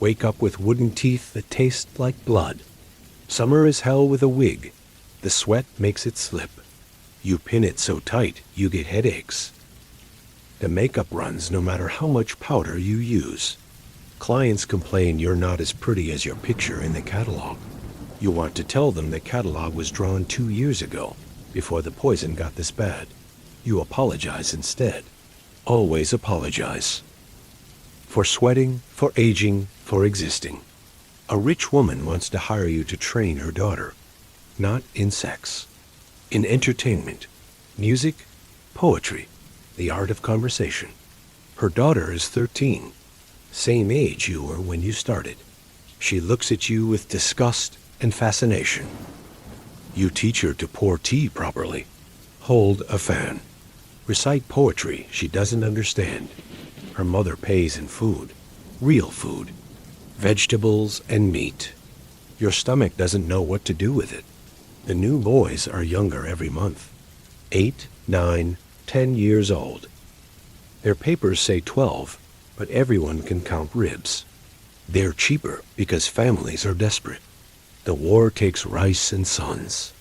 Wake up with wooden teeth that taste like blood. Summer is hell with a wig. The sweat makes it slip. You pin it so tight you get headaches. The makeup runs no matter how much powder you use. Clients complain you're not as pretty as your picture in the catalog. You want to tell them the catalog was drawn 2 years ago, before the poison got this bad. You apologize instead. Always apologize. For sweating, for aging, for existing. A rich woman wants to hire you to train her daughter. Not in sex. In entertainment, music, poetry, the art of conversation. Her daughter is 13, same age you were when you started. She looks at you with disgust and fascination. You teach her to pour tea properly, hold a fan, recite poetry she doesn't understand. Her mother pays in food, real food, vegetables and meat. Your stomach doesn't know what to do with it. The new boys are younger every month, 8, 9, 10 years old. Their papers say 12, but everyone can count ribs. They're cheaper because families are desperate. The war takes rice and sons.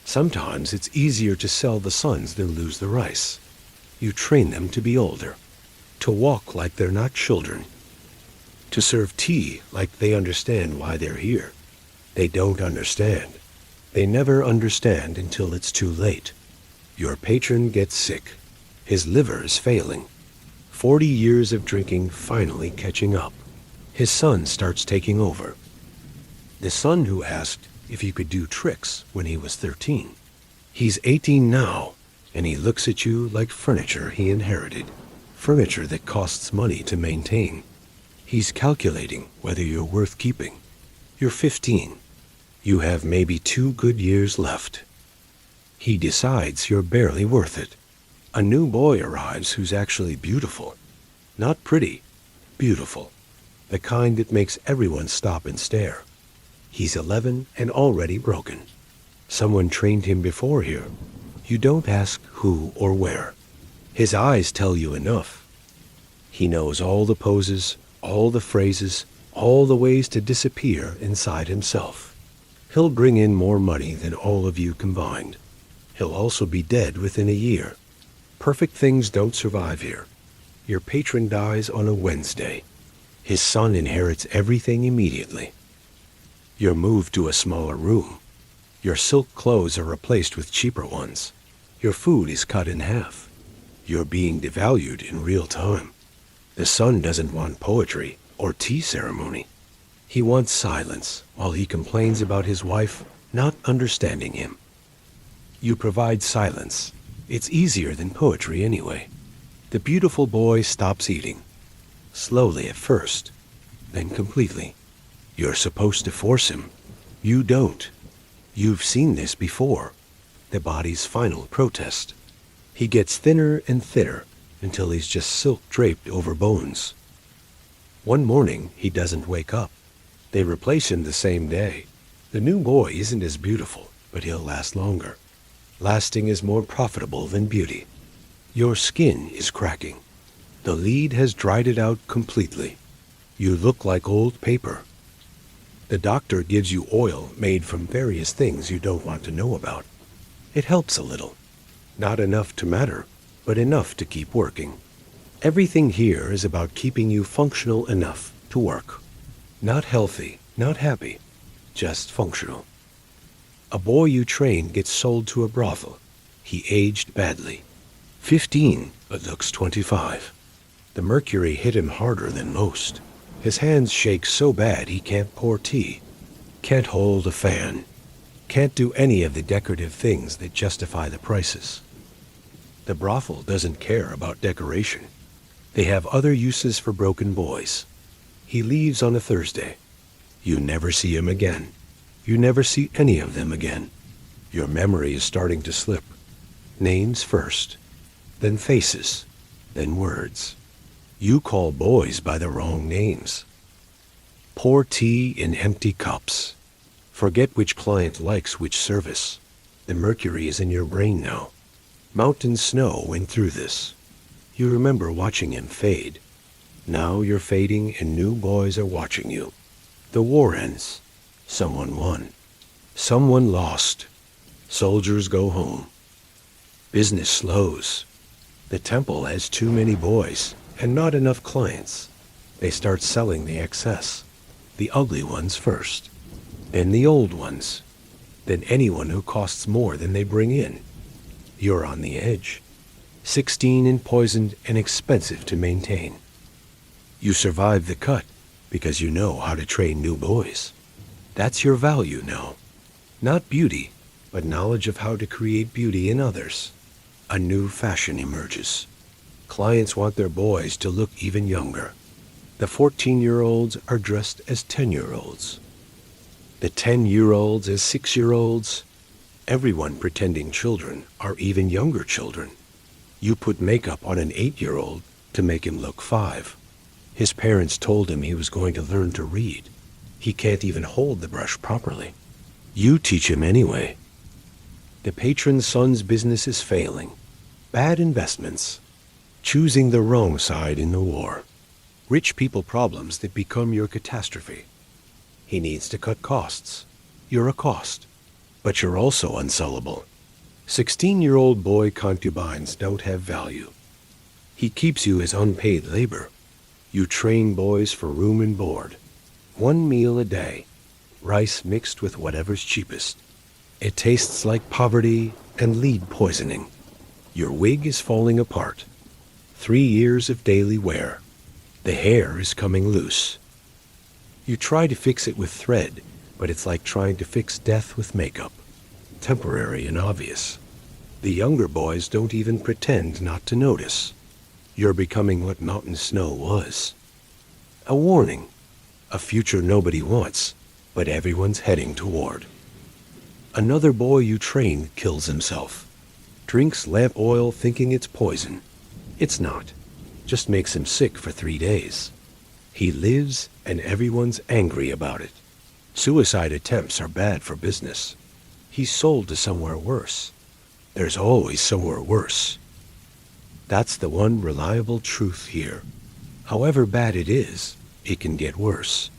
Sometimes it's easier to sell the sons than lose the rice. You train them to be older, to walk like they're not children, to serve tea like they understand why they're here. They don't understand. They never understand until it's too late. Your patron gets sick. His liver is failing. 40 years of drinking finally catching up. His son starts taking over. The son who asked if he could do tricks when he was 13. He's 18 now, and he looks at you like furniture he inherited. Furniture that costs money to maintain. He's calculating whether you're worth keeping. You're 15. You have maybe 2 good years left. He decides you're barely worth it. A new boy arrives who's actually beautiful. Not pretty, beautiful. The kind that makes everyone stop and stare. He's 11 and already broken. Someone trained him before here. You don't ask who or where. His eyes tell you enough. He knows all the poses, all the phrases, all the ways to disappear inside himself. He'll bring in more money than all of you combined. He'll also be dead within a year. Perfect things don't survive here. Your patron dies on a Wednesday. His son inherits everything immediately. You're moved to a smaller room. Your silk clothes are replaced with cheaper ones. Your food is cut in half. You're being devalued in real time. The son doesn't want poetry or tea ceremony. He wants silence while he complains about his wife not understanding him. You provide silence. It's easier than poetry anyway. The beautiful boy stops eating. Slowly at first, then completely. You're supposed to force him. You don't. You've seen this before. The body's final protest. He gets thinner and thinner until he's just silk draped over bones. One morning, he doesn't wake up. They replace him the same day. The new boy isn't as beautiful, but he'll last longer. Lasting is more profitable than beauty. Your skin is cracking. The lead has dried it out completely. You look like old paper. The doctor gives you oil made from various things you don't want to know about. It helps a little. Not enough to matter, but enough to keep working. Everything here is about keeping you functional enough to work. Not healthy, not happy, just functional. A boy you train gets sold to a brothel. He aged badly. 15, but looks 25. The mercury hit him harder than most. His hands shake so bad he can't pour tea, can't hold a fan, can't do any of the decorative things that justify the prices. The brothel doesn't care about decoration. They have other uses for broken boys. He leaves on a Thursday. You never see him again. You never see any of them again. Your memory is starting to slip. Names first, then faces, then words. You call boys by the wrong names. Pour tea in empty cups. Forget which client likes which service. The mercury is in your brain now. Mountain snow went through this. You remember watching him fade. Now you're fading and new boys are watching you. The war ends. Someone won. Someone lost. Soldiers go home. Business slows. The temple has too many boys and not enough clients. They start selling the excess. The ugly ones first. Then the old ones. Then anyone who costs more than they bring in. You're on the edge. 16 and poisoned and expensive to maintain. You survive the cut because you know how to train new boys. That's your value now. Not beauty, but knowledge of how to create beauty in others. A new fashion emerges. Clients want their boys to look even younger. The 14-year-olds are dressed as 10-year-olds. The 10-year-olds as 6-year-olds. Everyone pretending children are even younger children. You put makeup on an 8-year-old to make him look 5. His parents told him he was going to learn to read. He can't even hold the brush properly. You teach him anyway. The patron's son's business is failing. Bad investments. Choosing the wrong side in the war. Rich people problems that become your catastrophe. He needs to cut costs. You're a cost. But you're also unsellable. 16-year-old boy concubines don't have value. He keeps you as unpaid labor. You train boys for room and board. 1 meal a day. Rice mixed with whatever's cheapest. It tastes like poverty and lead poisoning. Your wig is falling apart. 3 years of daily wear. The hair is coming loose. You try to fix it with thread, but it's like trying to fix death with makeup. Temporary and obvious. The younger boys don't even pretend not to notice. You're becoming what mountain snow was. A warning. A future nobody wants, but everyone's heading toward. Another boy you train kills himself. Drinks lamp oil thinking it's poison. It's not. Just makes him sick for 3 days. He lives and everyone's angry about it. Suicide attempts are bad for business. He's sold to somewhere worse. There's always somewhere worse. That's the one reliable truth here. However bad it is, it can get worse.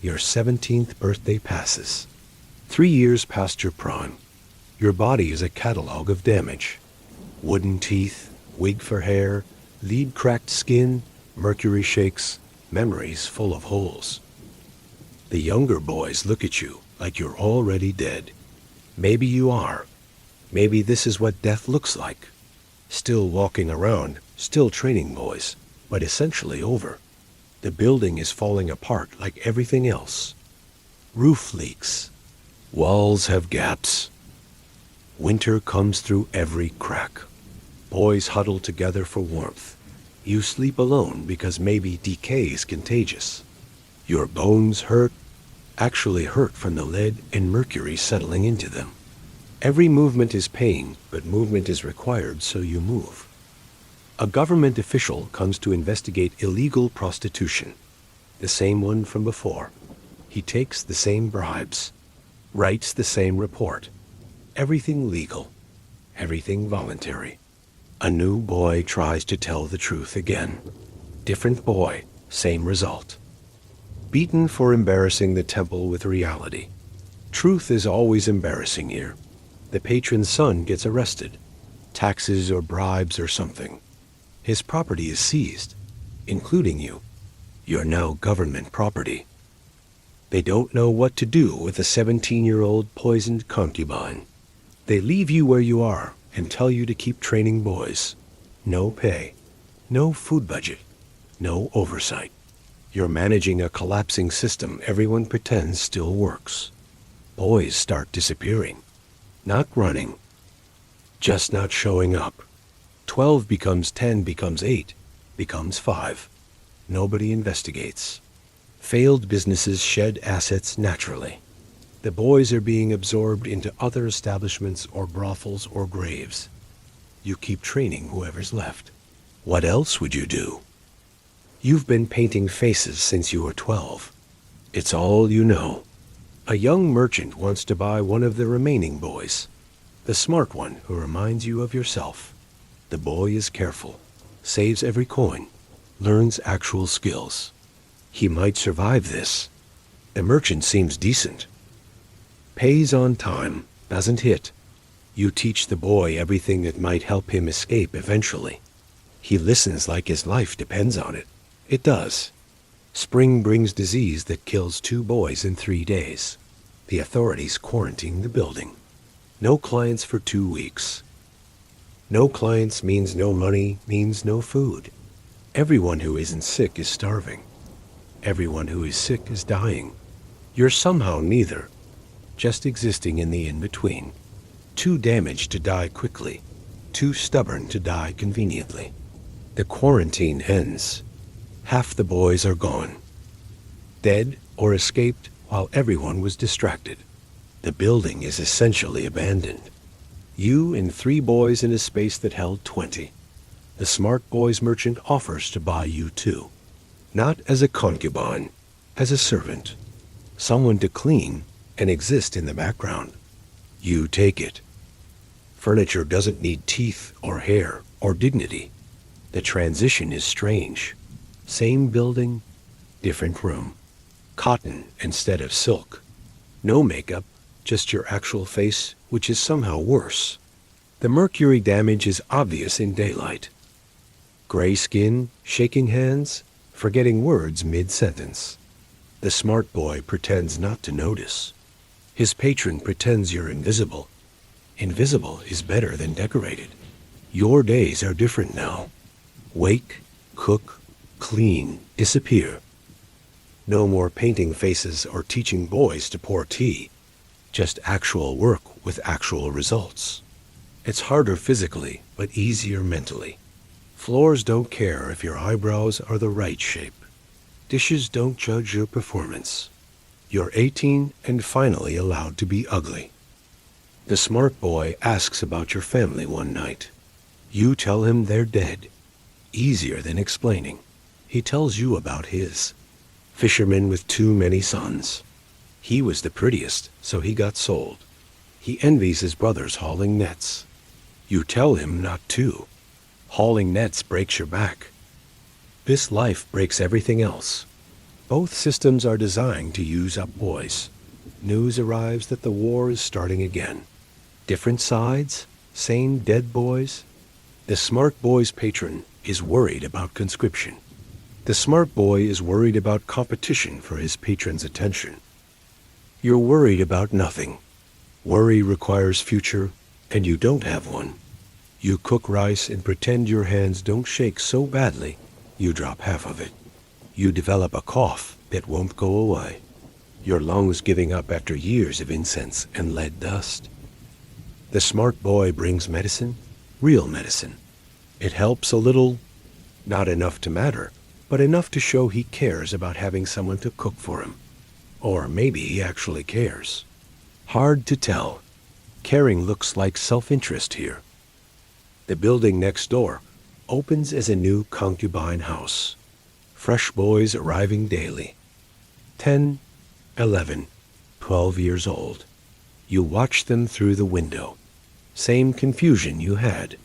Your 17th birthday passes. 3 years past your prime. Your body is a catalog of damage. Wooden teeth, Wig for hair, lead cracked skin, mercury shakes, memories full of holes. The younger boys look at you like you're already dead. Maybe you are. Maybe this is what death looks like. Still walking around, still training boys, but essentially over. The building is falling apart like everything else. Roof leaks. Walls have gaps. Winter comes through every crack. Boys huddle together for warmth. You sleep alone because maybe decay is contagious. Your bones hurt, actually hurt from the lead and mercury settling into them. Every movement is pain, but movement is required, so you move. A government official comes to investigate illegal prostitution. The same one from before. He takes the same bribes, writes the same report. Everything legal, everything voluntary. A new boy tries to tell the truth again. Different boy, same result. Beaten for embarrassing the temple with reality. Truth is always embarrassing here. The patron's son gets arrested. Taxes or bribes or something. His property is seized, including you. You're now government property. They don't know what to do with a 17-year-old poisoned concubine. They leave you where you are and tell you to keep training boys. No pay, no food budget, no oversight. You're managing a collapsing system everyone pretends still works. Boys start disappearing. Not running, just not showing up. 12 becomes 10, becomes 8, becomes 5. Nobody investigates. Failed businesses shed assets naturally. The boys are being absorbed into other establishments or brothels or graves. You keep training whoever's left. What else would you do? You've been painting faces since you were 12. It's all you know. A young merchant wants to buy one of the remaining boys, the smart one who reminds you of yourself. The boy is careful, saves every coin, learns actual skills. He might survive this. The merchant seems decent. Pays on time, doesn't hit. You teach the boy everything that might help him escape eventually. He listens like his life depends on it. It does. Spring brings disease that kills 2 boys in 3 days. The authorities quarantine the building. No clients for 2 weeks. No clients means no money, means no food. Everyone who isn't sick is starving. Everyone who is sick is dying. You're somehow neither, just existing in the in-between. Too damaged to die quickly, too stubborn to die conveniently. The quarantine ends. Half the boys are gone. Dead or escaped while everyone was distracted. The building is essentially abandoned. You and 3 boys in a space that held 20. The smart boys merchant offers to buy you too. Not as a concubine, as a servant. Someone to clean and exist in the background. You take it. Furniture doesn't need teeth or hair or dignity. The transition is strange. Same building, different room. Cotton instead of silk. No makeup, just your actual face, which is somehow worse. The mercury damage is obvious in daylight. Gray skin, shaking hands, forgetting words mid-sentence. The smart boy pretends not to notice. His patron pretends you're invisible. Invisible is better than decorated. Your days are different now. Wake, cook, clean, disappear. No more painting faces or teaching boys to pour tea. Just actual work with actual results. It's harder physically, but easier mentally. Floors don't care if your eyebrows are the right shape. Dishes don't judge your performance. You're 18 and finally allowed to be ugly. The smart boy asks about your family one night. You tell him they're dead. Easier than explaining. He tells you about his. Fisherman with too many sons. He was the prettiest, so he got sold. He envies his brothers hauling nets. You tell him not to. Hauling nets breaks your back. This life breaks everything else. Both systems are designed to use up boys. News arrives that the war is starting again. Different sides, same dead boys. The smart boy's patron is worried about conscription. The smart boy is worried about competition for his patron's attention. You're worried about nothing. Worry requires future, and you don't have one. You cook rice and pretend your hands don't shake so badly, you drop half of it. You develop a cough that won't go away. Your lungs giving up after years of incense and lead dust. The smart boy brings medicine, real medicine. It helps a little, not enough to matter, but enough to show he cares about having someone to cook for him. Or maybe he actually cares. Hard to tell. Caring looks like self-interest here. The building next door opens as a new concubine house. Fresh boys arriving daily. 10, 11, 12 years old. You watch them through the window. Same confusion you had.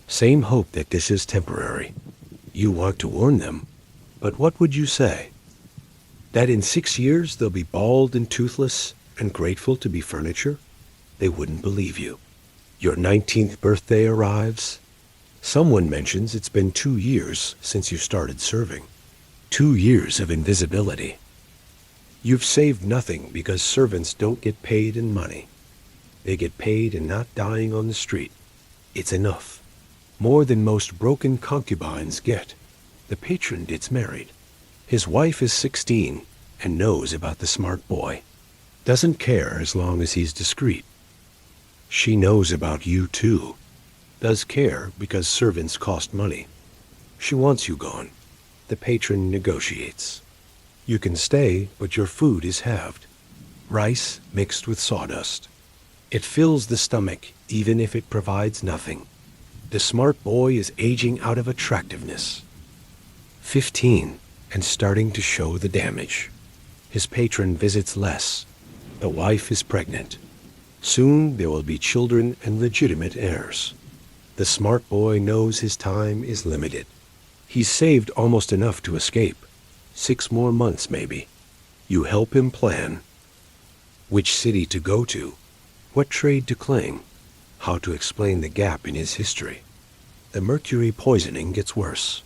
Same hope that this is temporary. You want to warn them, but what would you say? That in 6 years they'll be bald and toothless and grateful to be furniture? They wouldn't believe you. Your 19th birthday arrives. Someone mentions it's been 2 years since you started serving. 2 years of invisibility. You've saved nothing because servants don't get paid in money. They get paid in not dying on the street. It's enough. More than most broken concubines get. The patron gets married. His wife is 16 and knows about the smart boy. Doesn't care as long as he's discreet. She knows about you too. Does care because servants cost money. She wants you gone. The patron negotiates. You can stay, but your food is halved. Rice mixed with sawdust. It fills the stomach even if it provides nothing. The smart boy is aging out of attractiveness. 15 and starting to show the damage. His patron visits less. The wife is pregnant. Soon there will be children and legitimate heirs. The smart boy knows his time is limited. He's saved almost enough to escape. 6 more months maybe. You help him plan. Which city to go to. What trade to claim. How to explain the gap in his history. The mercury poisoning gets worse.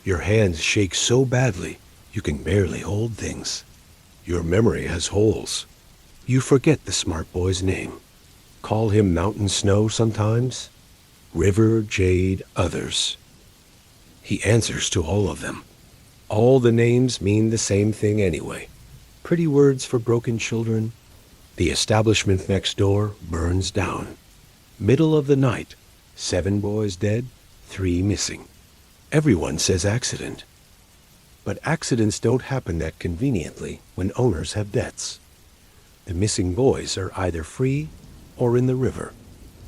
Your hands shake so badly you can barely hold things. Your memory has holes. You forget the smart boy's name. Call him Mountain Snow sometimes. River, Jade, others. He answers to all of them. All the names mean the same thing anyway. Pretty words for broken children. The establishment next door burns down. Middle of the night. 7 boys dead, 3 missing. Everyone says accident. But accidents don't happen that conveniently when owners have debts. The missing boys are either free or in the river.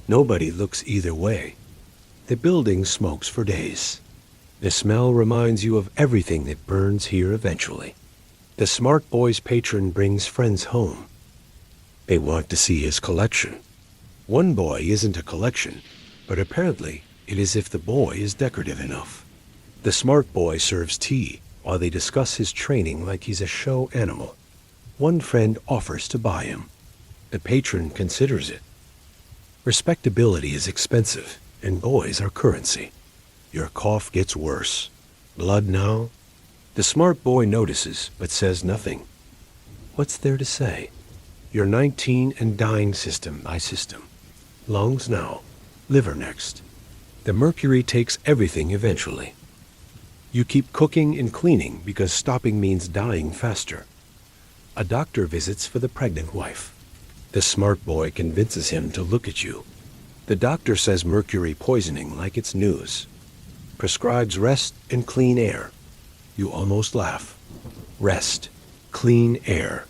Nobody looks either way. The building smokes for days. The smell reminds you of everything that burns here eventually. The smart boy's patron brings friends home. They want to see his collection. One boy isn't a collection, but apparently it is if the boy is decorative enough. The smart boy serves tea while they discuss his training like he's a show animal. One friend offers to buy him. The patron considers it. Respectability is expensive, and boys are currency. Your cough gets worse. Blood now? The smart boy notices, but says nothing. What's there to say? You're 19 and dying system by system. Lungs now. Liver next. The mercury takes everything eventually. You keep cooking and cleaning because stopping means dying faster. A doctor visits for the pregnant wife. The smart boy convinces him to look at you. The doctor says mercury poisoning like it's news. Prescribes rest and clean air. You almost laugh. Rest, clean air.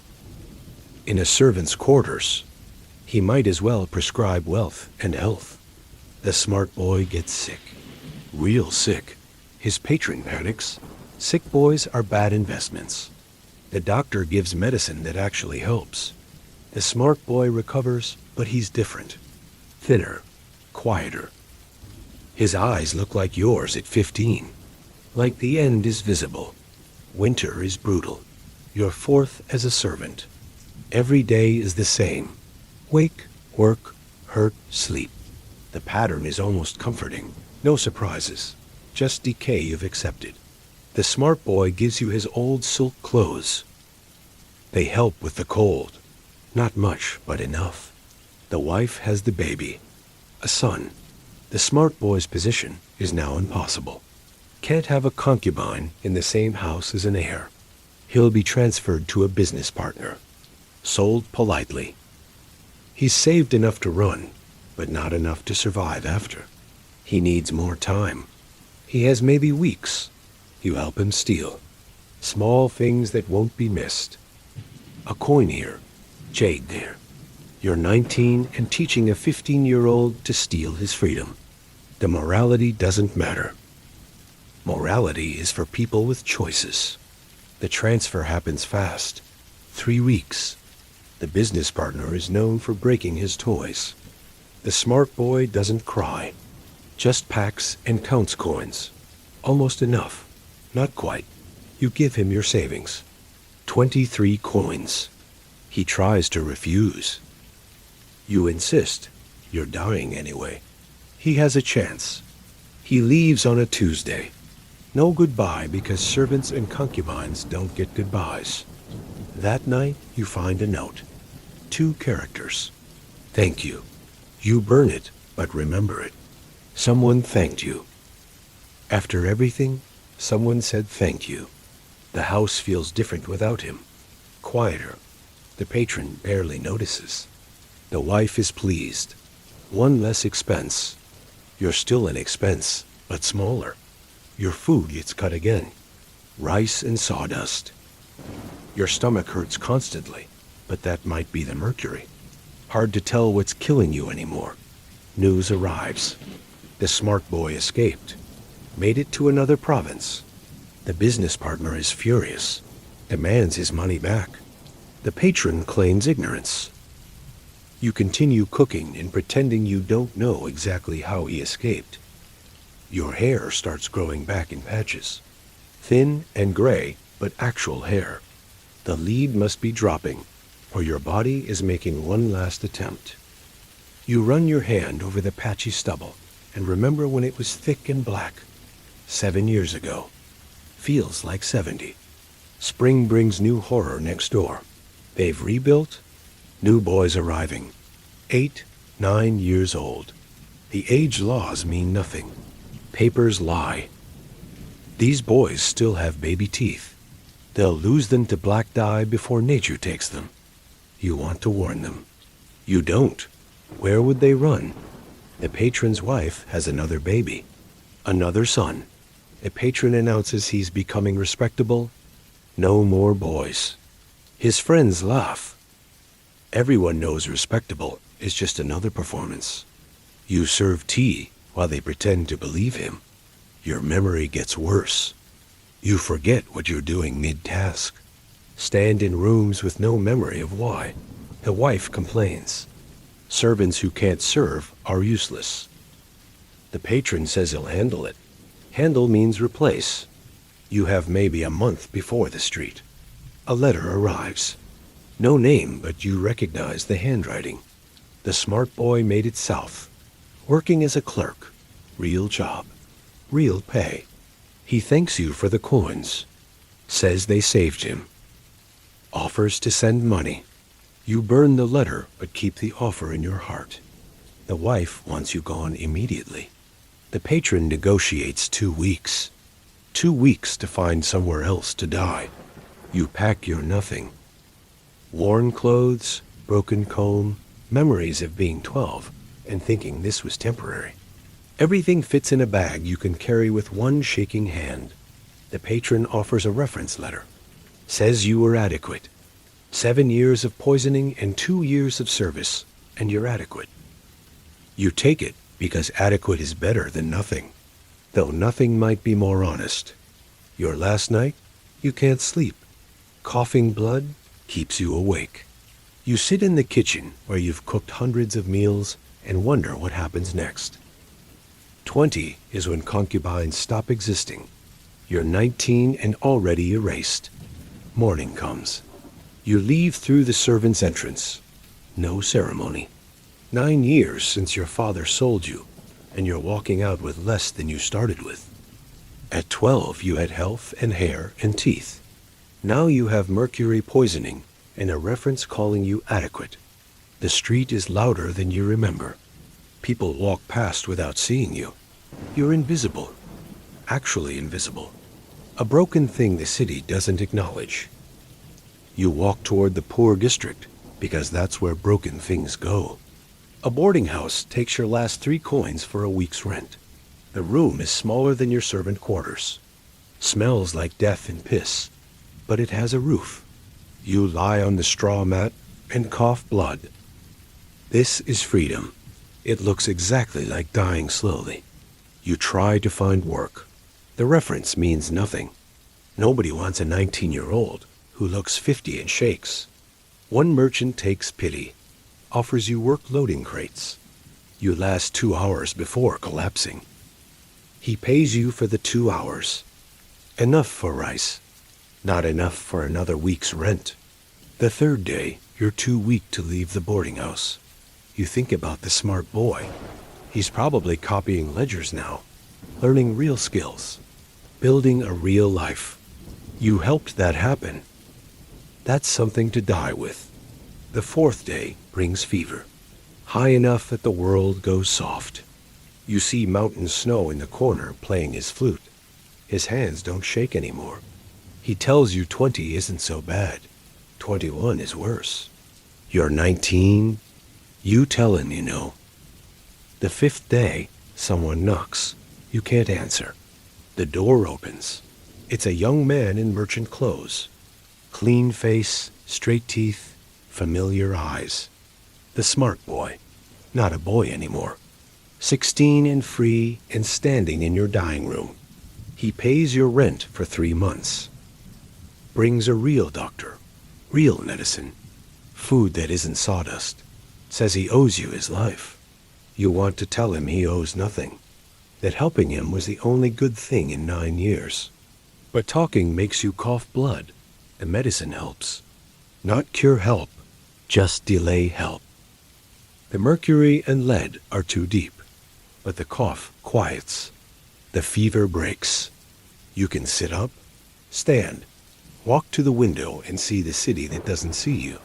In a servant's quarters, he might as well prescribe wealth and health. The smart boy gets sick. Real sick. His patron panics. Sick boys are bad investments. The doctor gives medicine that actually helps. The smart boy recovers, but he's different. Thinner, quieter. His eyes look like yours at 15. Like the end is visible. Winter is brutal. You're 4th as a servant. Every day is the same. Wake, work, hurt, sleep. The pattern is almost comforting. No surprises, just decay you've accepted. The smart boy gives you his old silk clothes. They help with the cold. Not much, but enough. The wife has the baby, a son. The smart boy's position is now impossible. Can't have a concubine in the same house as an heir. He'll be transferred to a business partner. Sold politely. He's saved enough to run, but not enough to survive after. He needs more time. He has maybe weeks. You help him steal. Small things that won't be missed. A coin here, jade there. You're 19 and teaching a 15-year-old to steal his freedom. The morality doesn't matter. Morality is for people with choices. The transfer happens fast. 3 weeks. The business partner is known for breaking his toys. The smart boy doesn't cry. Just packs and counts coins. Almost enough. Not quite. You give him your savings. 23 coins. He tries to refuse. You insist. You're dying anyway. He has a chance. He leaves on a Tuesday. No goodbye because servants and concubines don't get goodbyes. That night you find a note. 2 characters. Thank you. You burn it, but remember it. Someone thanked you. After everything, someone said thank you. The house feels different without him. Quieter. The patron barely notices. The wife is pleased. 1 less expense. You're still an expense, but smaller. Your food gets cut again. Rice and sawdust. Your stomach hurts constantly, but that might be the mercury. Hard to tell what's killing you anymore. News arrives. The smart boy escaped. Made it to another province. The business partner is furious. Demands his money back. The patron claims ignorance. You continue cooking and pretending you don't know exactly how he escaped. Your hair starts growing back in patches. Thin and gray, but actual hair. The lead must be dropping, or your body is making one last attempt. You run your hand over the patchy stubble and remember when it was thick and black. 7 years ago. Feels like 70. Spring brings new horror next door. They've rebuilt. New boys arriving. 8, 9 years old. The age laws mean nothing. Papers lie. These boys still have baby teeth. They'll lose them to black dye before nature takes them. You want to warn them. You don't. Where would they run? The patron's wife has another baby. Another son. The patron announces he's becoming respectable. No more boys. His friends laugh. Everyone knows respectable is just another performance. You serve tea while they pretend to believe him. Your memory gets worse. You forget what you're doing mid-task. Stand in rooms with no memory of why. The wife complains. Servants who can't serve are useless. The patron says he'll handle it. Handle means replace. You have maybe a month before the street. A letter arrives. No name, but you recognize the handwriting. The smart boy made it south. Working as a clerk. Real job. Real pay. He thanks you for the coins. Says they saved him. Offers to send money. You burn the letter, but keep the offer in your heart. The wife wants you gone immediately. The patron negotiates 2 weeks. 2 weeks to find somewhere else to die. You pack your nothing. Worn clothes, broken comb, memories of being 12 and thinking this was temporary. Everything fits in a bag you can carry with one shaking hand. The patron offers a reference letter. Says you were adequate. 7 years of poisoning and 2 years of service, and you're adequate. You take it because adequate is better than nothing, though nothing might be more honest. Your last night, you can't sleep. Coughing blood keeps you awake. You sit in the kitchen where you've cooked hundreds of meals and wonder what happens next. 20 is when concubines stop existing. You're 19 and already erased. Morning comes. You leave through the servant's entrance. No ceremony. 9 years since your father sold you. and you're walking out with less than you started with. At 12, you had health and hair and teeth. Now you have mercury poisoning and a reference calling you adequate. The street is louder than you remember. People walk past without seeing you. You're invisible. Actually invisible. A broken thing the city doesn't acknowledge. You walk toward the poor district because that's where broken things go. A boarding house takes your last 3 coins for a week's rent. The room is smaller than your servant quarters. Smells like death and piss, but it has a roof. You lie on the straw mat and cough blood. This is freedom. It looks exactly like dying slowly. You try to find work. The reference means nothing. Nobody wants a 19-year-old who looks 50 and shakes. One merchant takes pity, offers you work loading crates. You last 2 hours before collapsing. He pays you for the 2 hours. Enough for rice. Not enough for another week's rent. The 3rd day, you're too weak to leave the boarding house. You think about the smart boy. He's probably copying ledgers now, learning real skills, building a real life. You helped that happen. That's something to die with. The 4th day brings fever, high enough that the world goes soft. You see mountain snow in the corner playing his flute. His hands don't shake anymore. He tells you 20 isn't so bad. 21 is worse. You're 19. You tell him you know. The 5th day, someone knocks. You can't answer. The door opens. It's a young man in merchant clothes. Clean face, straight teeth, familiar eyes. The smart boy. Not a boy anymore. 16 and free and standing in your dining room. He pays your rent for 3 months. Brings a real doctor. Real medicine. Food that isn't sawdust. Says he owes you his life. You want to tell him he owes nothing. That helping him was the only good thing in 9 years. But talking makes you cough blood. The medicine helps. Not cure help, just delay help. The mercury and lead are too deep, but the cough quiets. The fever breaks. You can sit up, stand, walk to the window and see the city that doesn't see you.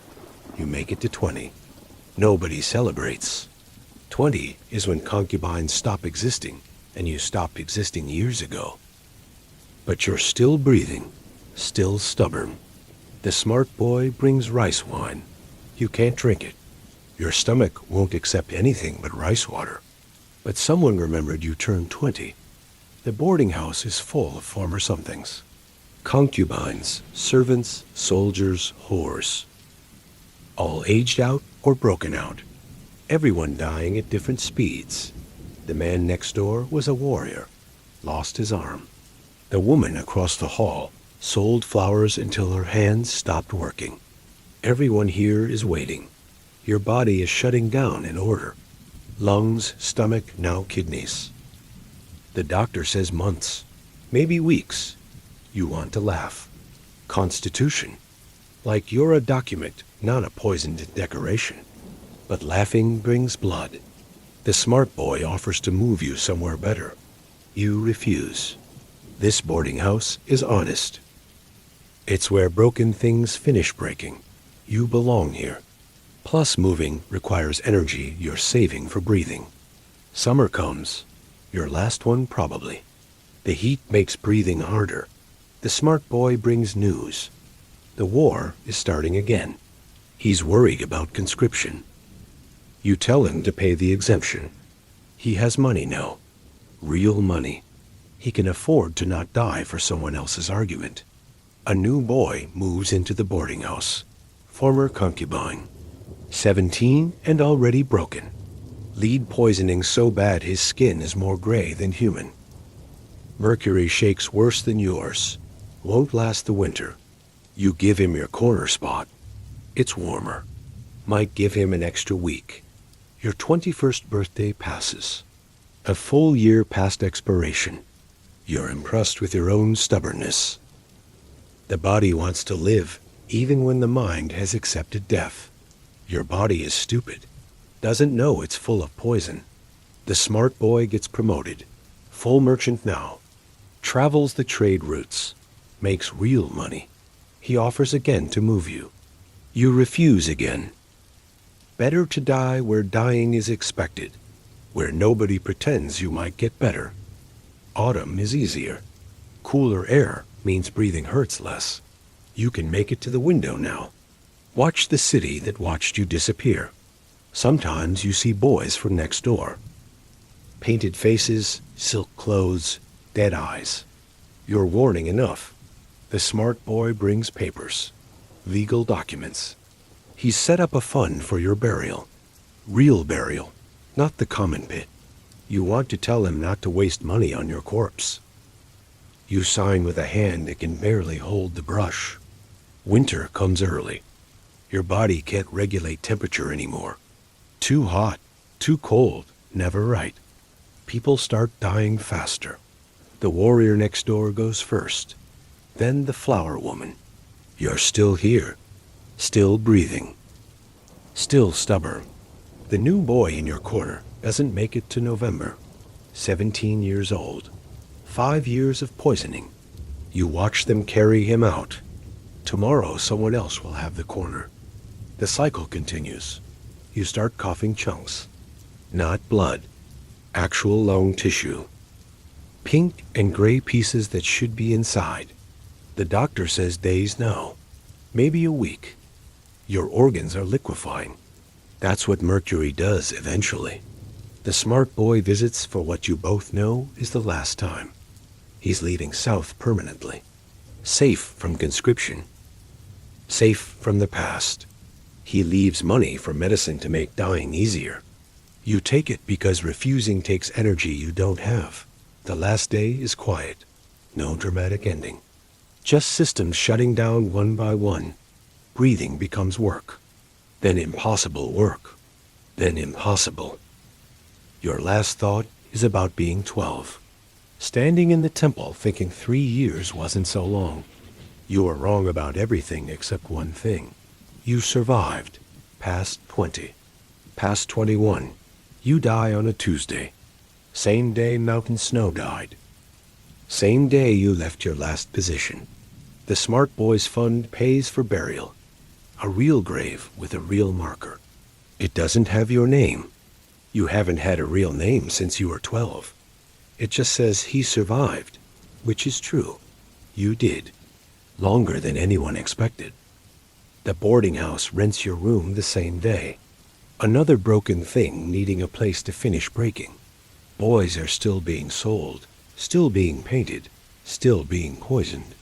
You make it to 20. Nobody celebrates. 20 is when concubines stop existing, and you stopped existing years ago. But you're still breathing, still stubborn. The smart boy brings rice wine. You can't drink it. Your stomach won't accept anything but rice water. But someone remembered you turned 20. The boarding house is full of former somethings. Concubines, servants, soldiers, whores. All aged out or broken out. Everyone dying at different speeds. The man next door was a warrior. Lost his arm. The woman across the hall sold flowers until her hands stopped working. Everyone here is waiting. Your body is shutting down in order. Lungs, stomach, now kidneys. The doctor says months, maybe weeks. You want to laugh. Constitution. Like you're a document, not a poisoned decoration. But laughing brings blood. The smart boy offers to move you somewhere better. You refuse. This boarding house is honest. It's where broken things finish breaking. You belong here. Plus moving requires energy you're saving for breathing. Summer comes. Your last one probably. The heat makes breathing harder. The smart boy brings news. The war is starting again. He's worried about conscription. You tell him to pay the exemption. He has money now. Real money. He can afford to not die for someone else's argument. A new boy moves into the boarding house. Former concubine. 17 and already broken. Lead poisoning so bad his skin is more gray than human. Mercury shakes worse than yours. Won't last the winter. You give him your corner spot. It's warmer. Might give him an extra week. Your 21st birthday passes. A full year past expiration. You're impressed with your own stubbornness. The body wants to live, even when the mind has accepted death. Your body is stupid, doesn't know it's full of poison. The smart boy gets promoted, full merchant now, travels the trade routes, makes real money. He offers again to move you. You refuse again. Better to die where dying is expected, where nobody pretends you might get better. Autumn is easier. Cooler air means breathing hurts less. You can make it to the window now. Watch the city that watched you disappear. Sometimes you see boys from next door. Painted faces, silk clothes, dead eyes. You're warning enough. The smart boy brings papers, legal documents. He's set up a fund for your burial. Real burial, not the common pit. You want to tell him not to waste money on your corpse. You sign with a hand that can barely hold the brush. Winter comes early. Your body can't regulate temperature anymore. Too hot, too cold, never right. People start dying faster. The warrior next door goes first. Then the flower woman. You're still here, still breathing, still stubborn. The new boy in your corner doesn't make it to November. 17 years old. 5 years of poisoning. You watch them carry him out. Tomorrow someone else will have the corner. The cycle continues. You start coughing chunks. Not blood. Actual lung tissue. Pink and gray pieces that should be inside. The doctor says days now. Maybe a week. Your organs are liquefying. That's what mercury does eventually. The smart boy visits for what you both know is the last time. He's leaving south permanently. Safe from conscription. Safe from the past. He leaves money for medicine to make dying easier. You take it because refusing takes energy you don't have. The last day is quiet. No dramatic ending. Just systems shutting down one by one. Breathing becomes work. Then impossible work. Then impossible. Your last thought is about being 12. Standing in the temple thinking 3 years wasn't so long. You are wrong about everything except one thing. You survived. Past 20. Past 21. You die on a Tuesday. Same day Mountain Snow died. Same day you left your last position. The smart boy's fund pays for burial. A real grave with a real marker. It doesn't have your name. You haven't had a real name since you were 12. It just says he survived, which is true. You did. Longer than anyone expected. The boarding house rents your room the same day. Another broken thing needing a place to finish breaking. Boys are still being sold, still being painted, still being poisoned,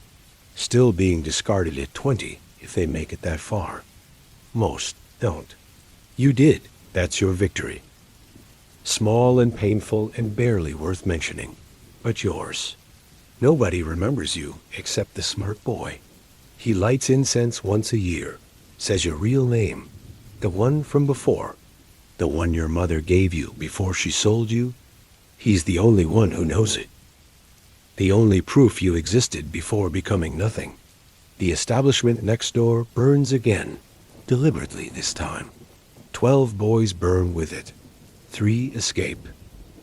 still being discarded at 20 if they make it that far. Most don't. You did. That's your victory. Small and painful and barely worth mentioning, but yours. Nobody remembers you except the smart boy. He lights incense once a year, says your real name, the one from before, the one your mother gave you before she sold you. He's the only one who knows it. The only proof you existed before becoming nothing. The establishment next door burns again, deliberately this time. 12 boys burn with it. 3 escape.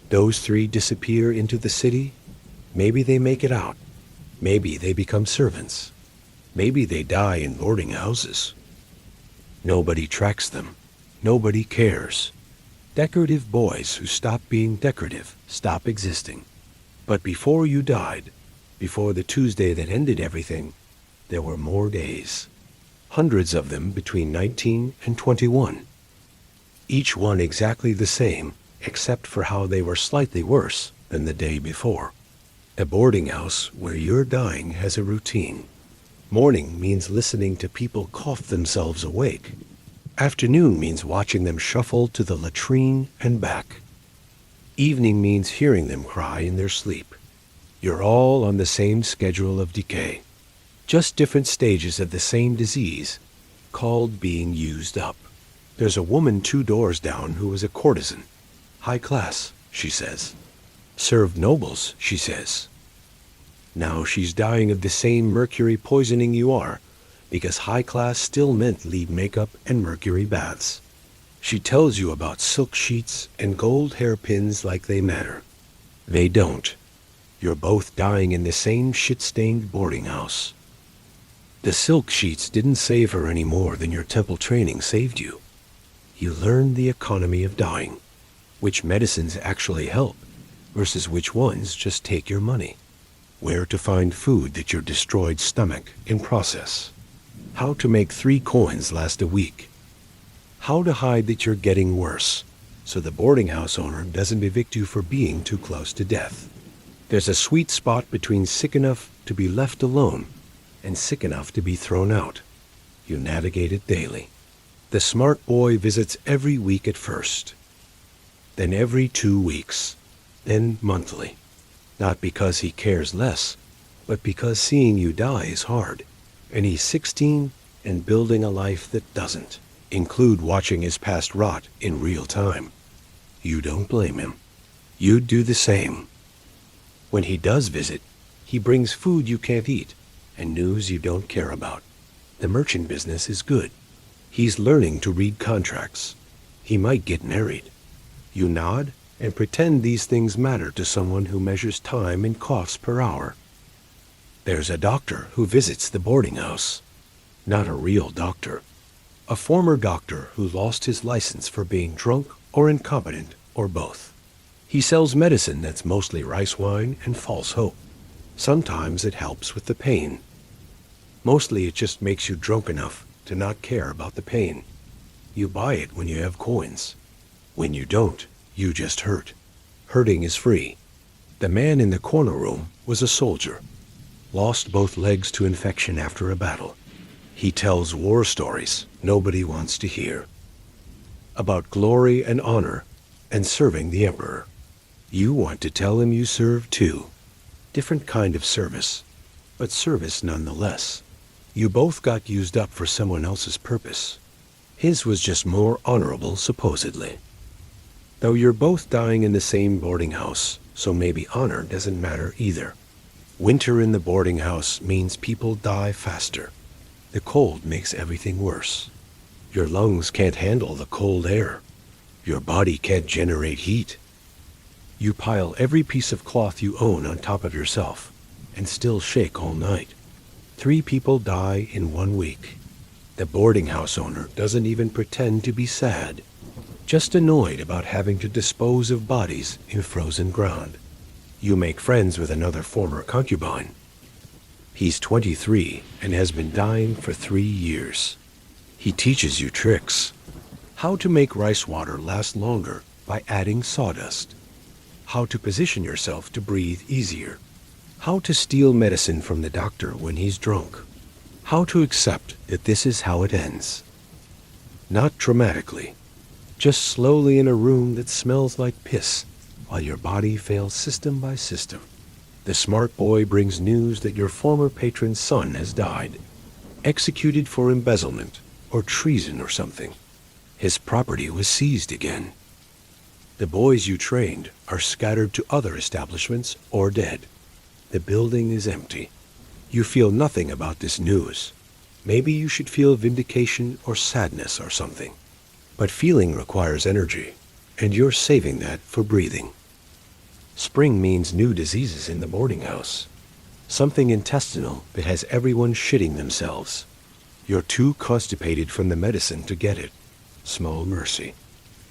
Those 3 disappear into the city. Maybe they make it out. Maybe they become servants. Maybe they die in boarding houses. Nobody tracks them. Nobody cares. Decorative boys who stop being decorative stop existing. But before you died, before the Tuesday that ended everything, there were more days. Hundreds of them between 19 and 21. Each one exactly the same, except for how they were slightly worse than the day before. A boarding house where you're dying has a routine. Morning means listening to people cough themselves awake. Afternoon means watching them shuffle to the latrine and back. Evening means hearing them cry in their sleep. You're all on the same schedule of decay. Just different stages of the same disease, called being used up. There's a woman 2 doors down who is a courtesan. High class, she says. Served nobles, she says. Now she's dying of the same mercury poisoning you are, because high class still meant lead makeup and mercury baths. She tells you about silk sheets and gold hairpins like they matter. They don't. You're both dying in the same shit-stained boarding house. The silk sheets didn't save her any more than your temple training saved you. You learned the economy of dying, which medicines actually help versus which ones just take your money, where to find food that your destroyed stomach can process, how to make 3 coins last a week, how to hide that you're getting worse so the boarding house owner doesn't evict you for being too close to death. There's a sweet spot between sick enough to be left alone and sick enough to be thrown out. You navigate it daily. The smart boy visits every week at first, then every 2 weeks, then monthly. Not because he cares less, but because seeing you die is hard, and he's 16 and building a life that doesn't include watching his past rot in real time. You don't blame him. You'd do the same. When he does visit, he brings food you can't eat and news you don't care about. The merchant business is good. He's learning to read contracts. He might get married. You nod and pretend these things matter to someone who measures time in coughs per hour. There's a doctor who visits the boarding house. Not a real doctor. A former doctor who lost his license for being drunk or incompetent or both. He sells medicine that's mostly rice wine and false hope. Sometimes it helps with the pain. Mostly it just makes you drunk enough to not care about the pain. You buy it when you have coins. When you don't, you just hurt. Hurting is free. The man in the corner room was a soldier. Lost both legs to infection after a battle. He tells war stories nobody wants to hear. About glory and honor and serving the emperor. You want to tell him you serve too. Different kind of service, but service nonetheless. You both got used up for someone else's purpose. His was just more honorable, supposedly. Though you're both dying in the same boarding house, so maybe honor doesn't matter either. Winter in the boarding house means people die faster. The cold makes everything worse. Your lungs can't handle the cold air. Your body can't generate heat. You pile every piece of cloth you own on top of yourself and still shake all night. 3 people die in 1 week. The boarding house owner doesn't even pretend to be sad, just annoyed about having to dispose of bodies in frozen ground. You make friends with another former concubine. He's 23 and has been dying for 3 years. He teaches you tricks. How to make rice water last longer by adding sawdust. How to position yourself to breathe easier. How to steal medicine from the doctor when he's drunk. How to accept that this is how it ends. Not dramatically, just slowly in a room that smells like piss while your body fails system by system. The smart boy brings news that your former patron's son has died, executed for embezzlement or treason or something. His property was seized again. The boys you trained are scattered to other establishments or dead. The building is empty. You feel nothing about this news. Maybe you should feel vindication or sadness or something. But feeling requires energy, and you're saving that for breathing. Spring means new diseases in the boarding house. Something intestinal that has everyone shitting themselves. You're too constipated from the medicine to get it. Small mercy.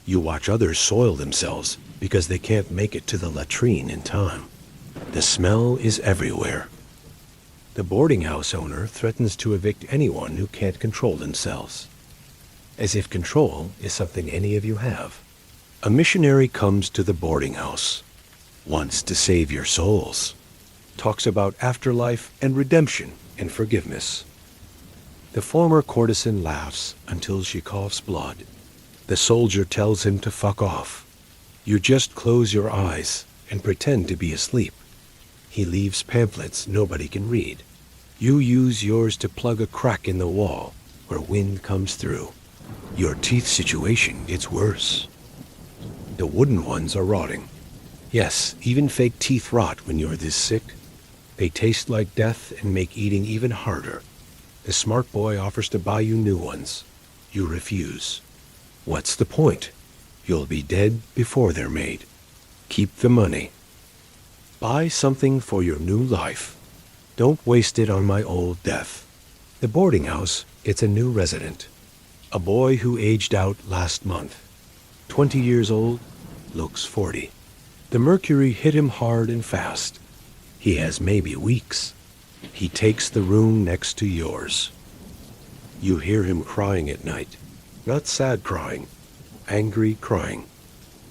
You watch others soil themselves because they can't make it to the latrine in time. The smell is everywhere. The boarding house owner threatens to evict anyone who can't control themselves. As if control is something any of you have. A missionary comes to the boarding house. Wants to save your souls. Talks about afterlife and redemption and forgiveness. The former courtesan laughs until she coughs blood. The soldier tells him to fuck off. You just close your eyes and pretend to be asleep. He leaves pamphlets nobody can read. You use yours to plug a crack in the wall where wind comes through. Your teeth situation gets worse. The wooden ones are rotting. Yes, even fake teeth rot when you're this sick. They taste like death and make eating even harder. The smart boy offers to buy you new ones. You refuse. What's the point? You'll be dead before they're made. Keep the money. Buy something for your new life. Don't waste it on my old death. The boarding house gets a new resident. A boy who aged out last month. 20 years old, looks 40. The mercury hit him hard and fast. He has maybe weeks. He takes the room next to yours. You hear him crying at night. Not sad crying, angry crying.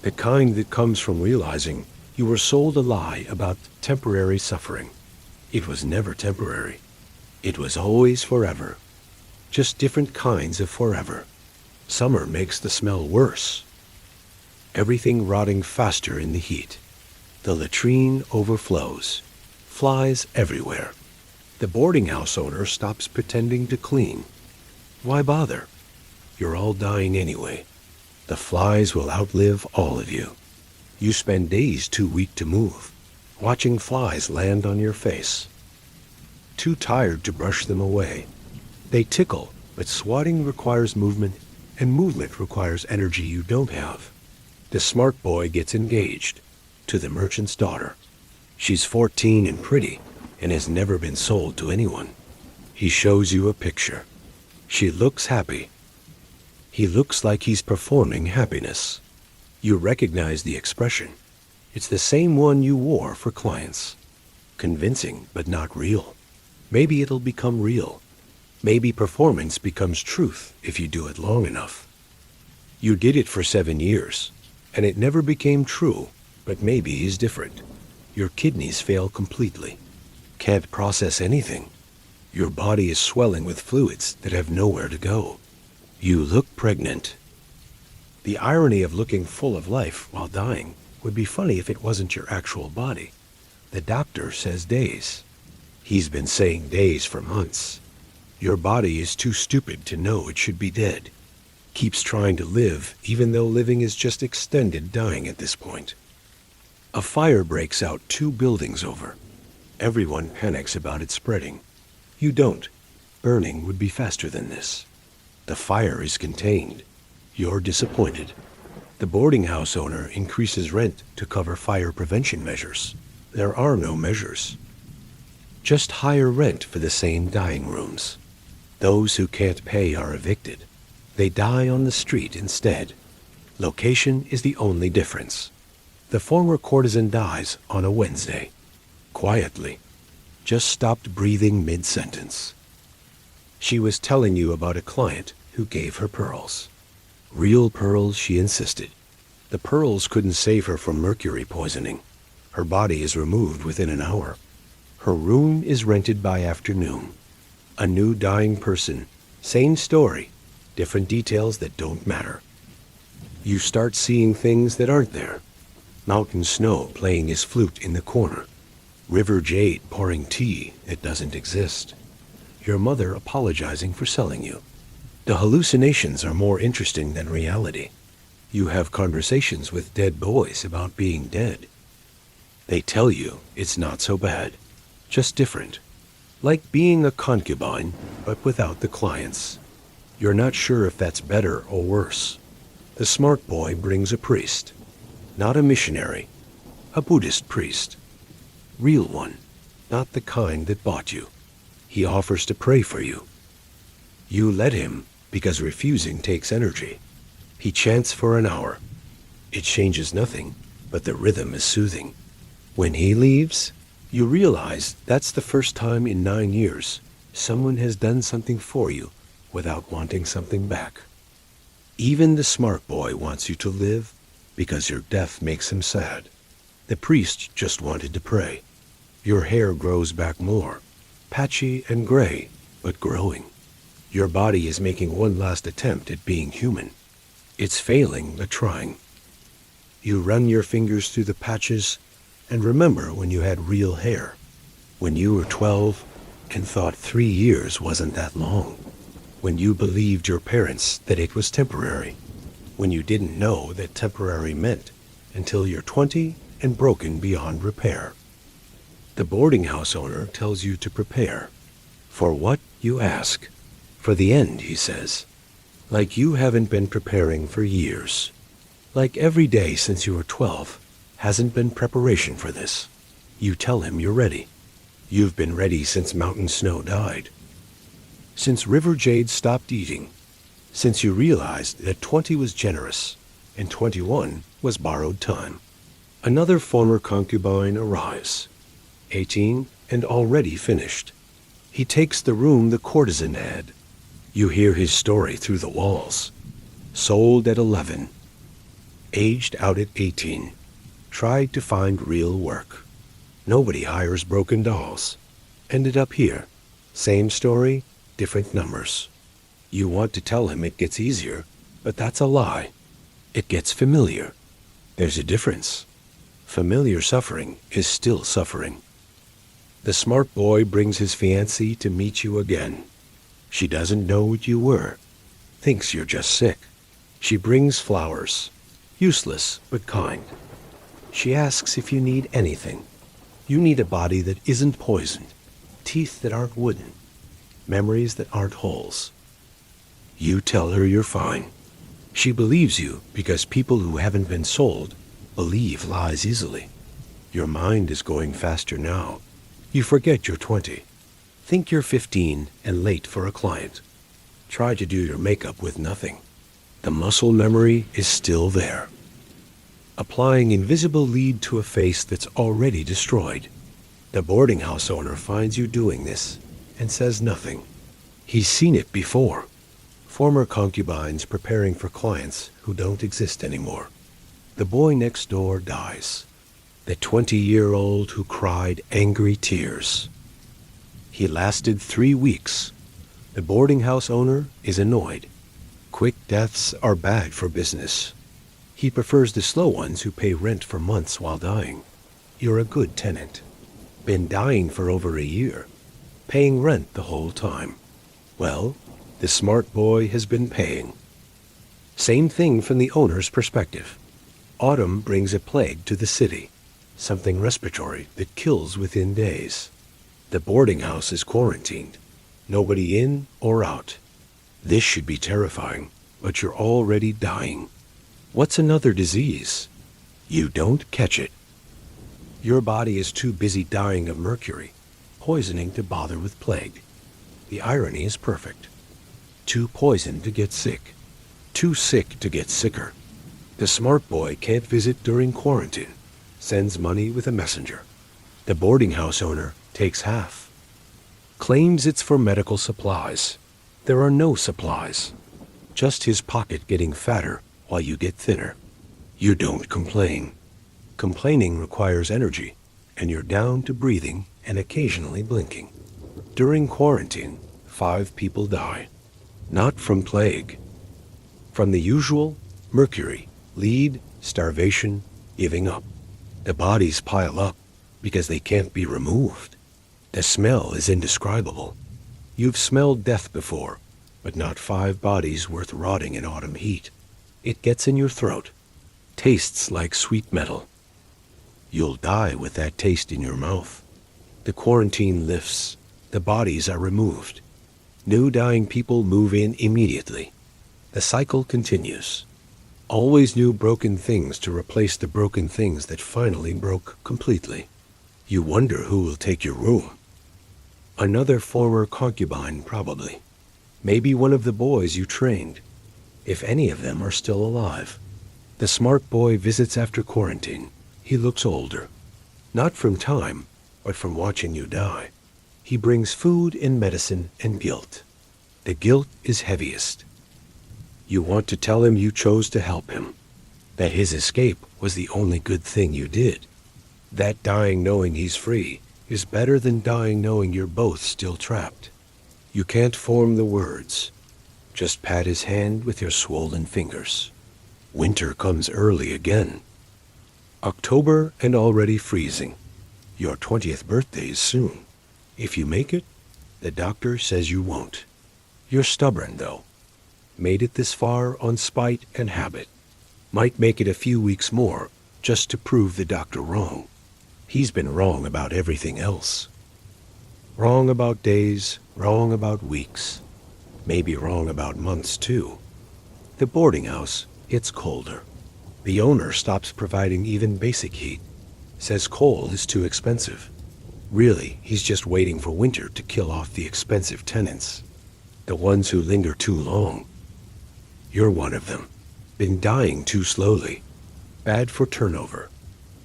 The kind that comes from realizing you were sold a lie about temporary suffering. It was never temporary. It was always forever. Just different kinds of forever. Summer makes the smell worse. Everything rotting faster in the heat. The latrine overflows. Flies everywhere. The boarding house owner stops pretending to clean. Why bother? You're all dying anyway. The flies will outlive all of you. You spend days too weak to move, watching flies land on your face. Too tired to brush them away. They tickle, but swatting requires movement, and movement requires energy you don't have. The smart boy gets engaged to the merchant's daughter. She's 14 and pretty, and has never been sold to anyone. He shows you a picture. She looks happy. He looks like he's performing happiness. You recognize the expression. It's the same one you wore for clients. Convincing, but not real. Maybe it'll become real. Maybe performance becomes truth if you do it long enough. You did it for 7 years, and it never became true, but maybe he's different. Your kidneys fail completely. Can't process anything. Your body is swelling with fluids that have nowhere to go. You look pregnant. The irony of looking full of life while dying would be funny if it wasn't your actual body. The doctor says days. He's been saying days for months. Your body is too stupid to know it should be dead. Keeps trying to live, even though living is just extended dying at this point. A fire breaks out 2 buildings over. Everyone panics about it spreading. You don't. Burning would be faster than this. The fire is contained. You're disappointed. The boarding house owner increases rent to cover fire prevention measures. There are no measures. Just higher rent for the same dying rooms. Those who can't pay are evicted. They die on the street instead. Location is the only difference. The former courtesan dies on a Wednesday. Quietly. Just stopped breathing mid-sentence. She was telling you about a client who gave her pearls. Real pearls, she insisted. The pearls couldn't save her from mercury poisoning. Her body is removed within an hour. Her room is rented by afternoon. A new dying person. Same story. Different details that don't matter. You start seeing things that aren't there. Mountain snow playing his flute in the corner. River jade pouring tea that doesn't exist. Your mother apologizing for selling you. The hallucinations are more interesting than reality. You have conversations with dead boys about being dead. They tell you it's not so bad, just different. Like being a concubine, but without the clients. You're not sure if that's better or worse. The smart boy brings a priest. Not a missionary, a Buddhist priest. Real one, not the kind that bought you. He offers to pray for you. You let him, because refusing takes energy. He chants for an hour. It changes nothing, but the rhythm is soothing. When he leaves, you realize that's the first time in 9 years someone has done something for you without wanting something back. Even the smart boy wants you to live because your death makes him sad. The priest just wanted to pray. Your hair grows back more, patchy and gray, but growing. Your body is making one last attempt at being human. It's failing, but trying. You run your fingers through the patches and remember when you had real hair. When you were 12 and thought 3 years wasn't that long. When you believed your parents that it was temporary. When you didn't know that temporary meant until you're 20 and broken beyond repair. The boarding house owner tells you to prepare. For what, you ask? For the end, he says. Like you haven't been preparing for years. Like every day since you were 12 hasn't been preparation for this. You tell him you're ready. You've been ready since Mountain Snow died. Since River Jade stopped eating. Since you realized that 20 was generous and 21 was borrowed time. Another former concubine arrives. 18 and already finished. He takes the room the courtesan had. You hear his story through the walls. Sold at 11. Aged out at 18. Tried to find real work. Nobody hires broken dolls. Ended up here. Same story, different numbers. You want to tell him it gets easier, but that's a lie. It gets familiar. There's a difference. Familiar suffering is still suffering. The smart boy brings his fiancée to meet you again. She doesn't know what you were. Thinks you're just sick. She brings flowers. Useless, but kind. She asks if you need anything. You need a body that isn't poisoned. Teeth that aren't wooden. Memories that aren't holes. You tell her you're fine. She believes you because people who haven't been sold believe lies easily. Your mind is going faster now. You forget you're 20. Think you're 15 and late for a client. Try to do your makeup with nothing. The muscle memory is still there. Applying invisible lead to a face that's already destroyed. The boarding house owner finds you doing this and says nothing. He's seen it before. Former concubines preparing for clients who don't exist anymore. The boy next door dies. The 20-year-old who cried angry tears. He lasted 3 weeks. The boarding house owner is annoyed. Quick deaths are bad for business. He prefers the slow ones who pay rent for months while dying. You're a good tenant. Been dying for over a year. Paying rent the whole time. Well, the smart boy has been paying. Same thing from the owner's perspective. Autumn brings a plague to the city. Something respiratory that kills within days. The boarding house is quarantined. Nobody in or out. This should be terrifying, but you're already dying. What's another disease? You don't catch it. Your body is too busy dying of mercury, poisoning to bother with plague. The irony is perfect. Too poisoned to get sick. Too sick to get sicker. The smart boy can't visit during quarantine. Sends money with a messenger. The boarding house owner takes half. Claims it's for medical supplies. There are no supplies. Just his pocket getting fatter while you get thinner. You don't complain. Complaining requires energy, and you're down to breathing and occasionally blinking. During quarantine, 5 people die. Not from plague. From the usual, mercury, lead, starvation, giving up. The bodies pile up because they can't be removed. The smell is indescribable. You've smelled death before, but not 5 bodies worth rotting in autumn heat. It gets in your throat. Tastes like sweet metal. You'll die with that taste in your mouth. The quarantine lifts. The bodies are removed. New dying people move in immediately. The cycle continues. Always new broken things to replace the broken things that finally broke completely. You wonder who will take your room. Another former concubine, probably. Maybe one of the boys you trained, if any of them are still alive. The smart boy visits after quarantine. He looks older. Not from time, but from watching you die. He brings food and medicine and guilt. The guilt is heaviest. You want to tell him you chose to help him, that his escape was the only good thing you did. That dying knowing he's free is better than dying knowing you're both still trapped. You can't form the words. Just pat his hand with your swollen fingers. Winter comes early again. October and already freezing. Your 20th birthday is soon. If you make it, the doctor says you won't. You're stubborn, though. Made it this far on spite and habit. Might make it a few weeks more, just to prove the doctor wrong. He's been wrong about everything else. Wrong about days, wrong about weeks. Maybe wrong about months, too. The boarding house, it's colder. The owner stops providing even basic heat. Says coal is too expensive. Really, he's just waiting for winter to kill off the expensive tenants. The ones who linger too long. You're one of them. Been dying too slowly. Bad for turnover.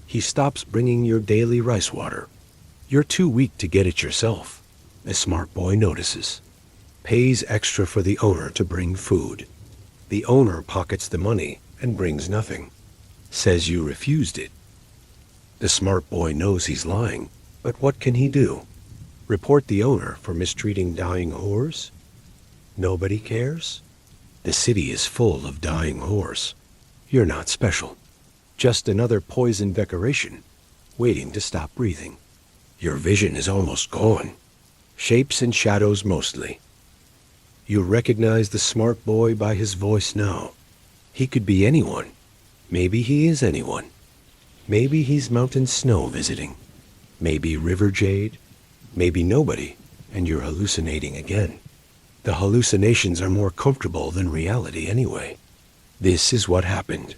He stops bringing your daily rice water. You're too weak to get it yourself. A smart boy notices. Pays extra for the owner to bring food. The owner pockets the money and brings nothing. Says you refused it. The smart boy knows he's lying, but what can he do? Report the owner for mistreating dying whores? Nobody cares? The city is full of dying whores. You're not special. Just another poison decoration, waiting to stop breathing. Your vision is almost gone. Shapes and shadows mostly. You recognize the smart boy by his voice now. He could be anyone. Maybe he is anyone. Maybe he's mountain snow visiting. Maybe river jade. Maybe nobody, and you're hallucinating again. The hallucinations are more comfortable than reality anyway. This is what happened.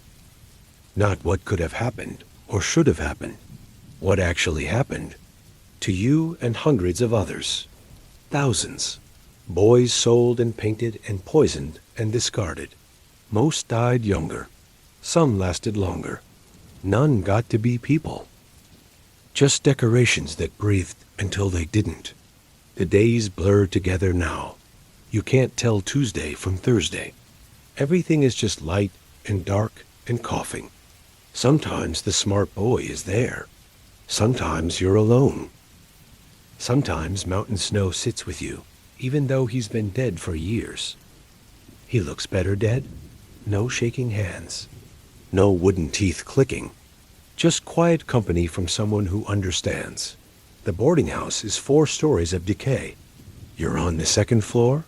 Not what could have happened or should have happened. What actually happened. To you and hundreds of others. Thousands. Boys sold and painted and poisoned and discarded. Most died younger. Some lasted longer. None got to be people. Just decorations that breathed until they didn't. The days blur together now. You can't tell Tuesday from Thursday. Everything is just light and dark and coughing. Sometimes the smart boy is there. Sometimes you're alone. Sometimes mountain snow sits with you, even though he's been dead for years. He looks better dead. No shaking hands. No wooden teeth clicking. Just quiet company from someone who understands. The boarding house is 4 stories of decay. You're on the 2nd floor?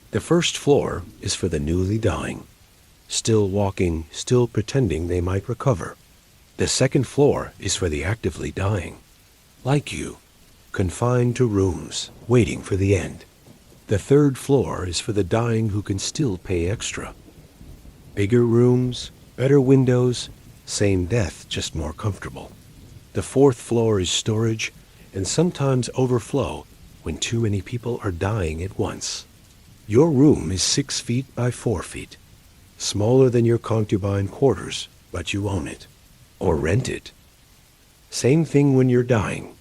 The 1st floor is for the newly dying. Still walking, still pretending they might recover. The 2nd floor is for the actively dying. Like you. Confined to rooms, waiting for the end. The 3rd floor is for the dying who can still pay extra. Bigger rooms, better windows, same death, just more comfortable. The 4th floor is storage, and sometimes overflow when too many people are dying at once. Your room is 6 feet by 4 feet. Smaller than your concubine quarters, but you own it. Or rent it. Same thing when you're dying.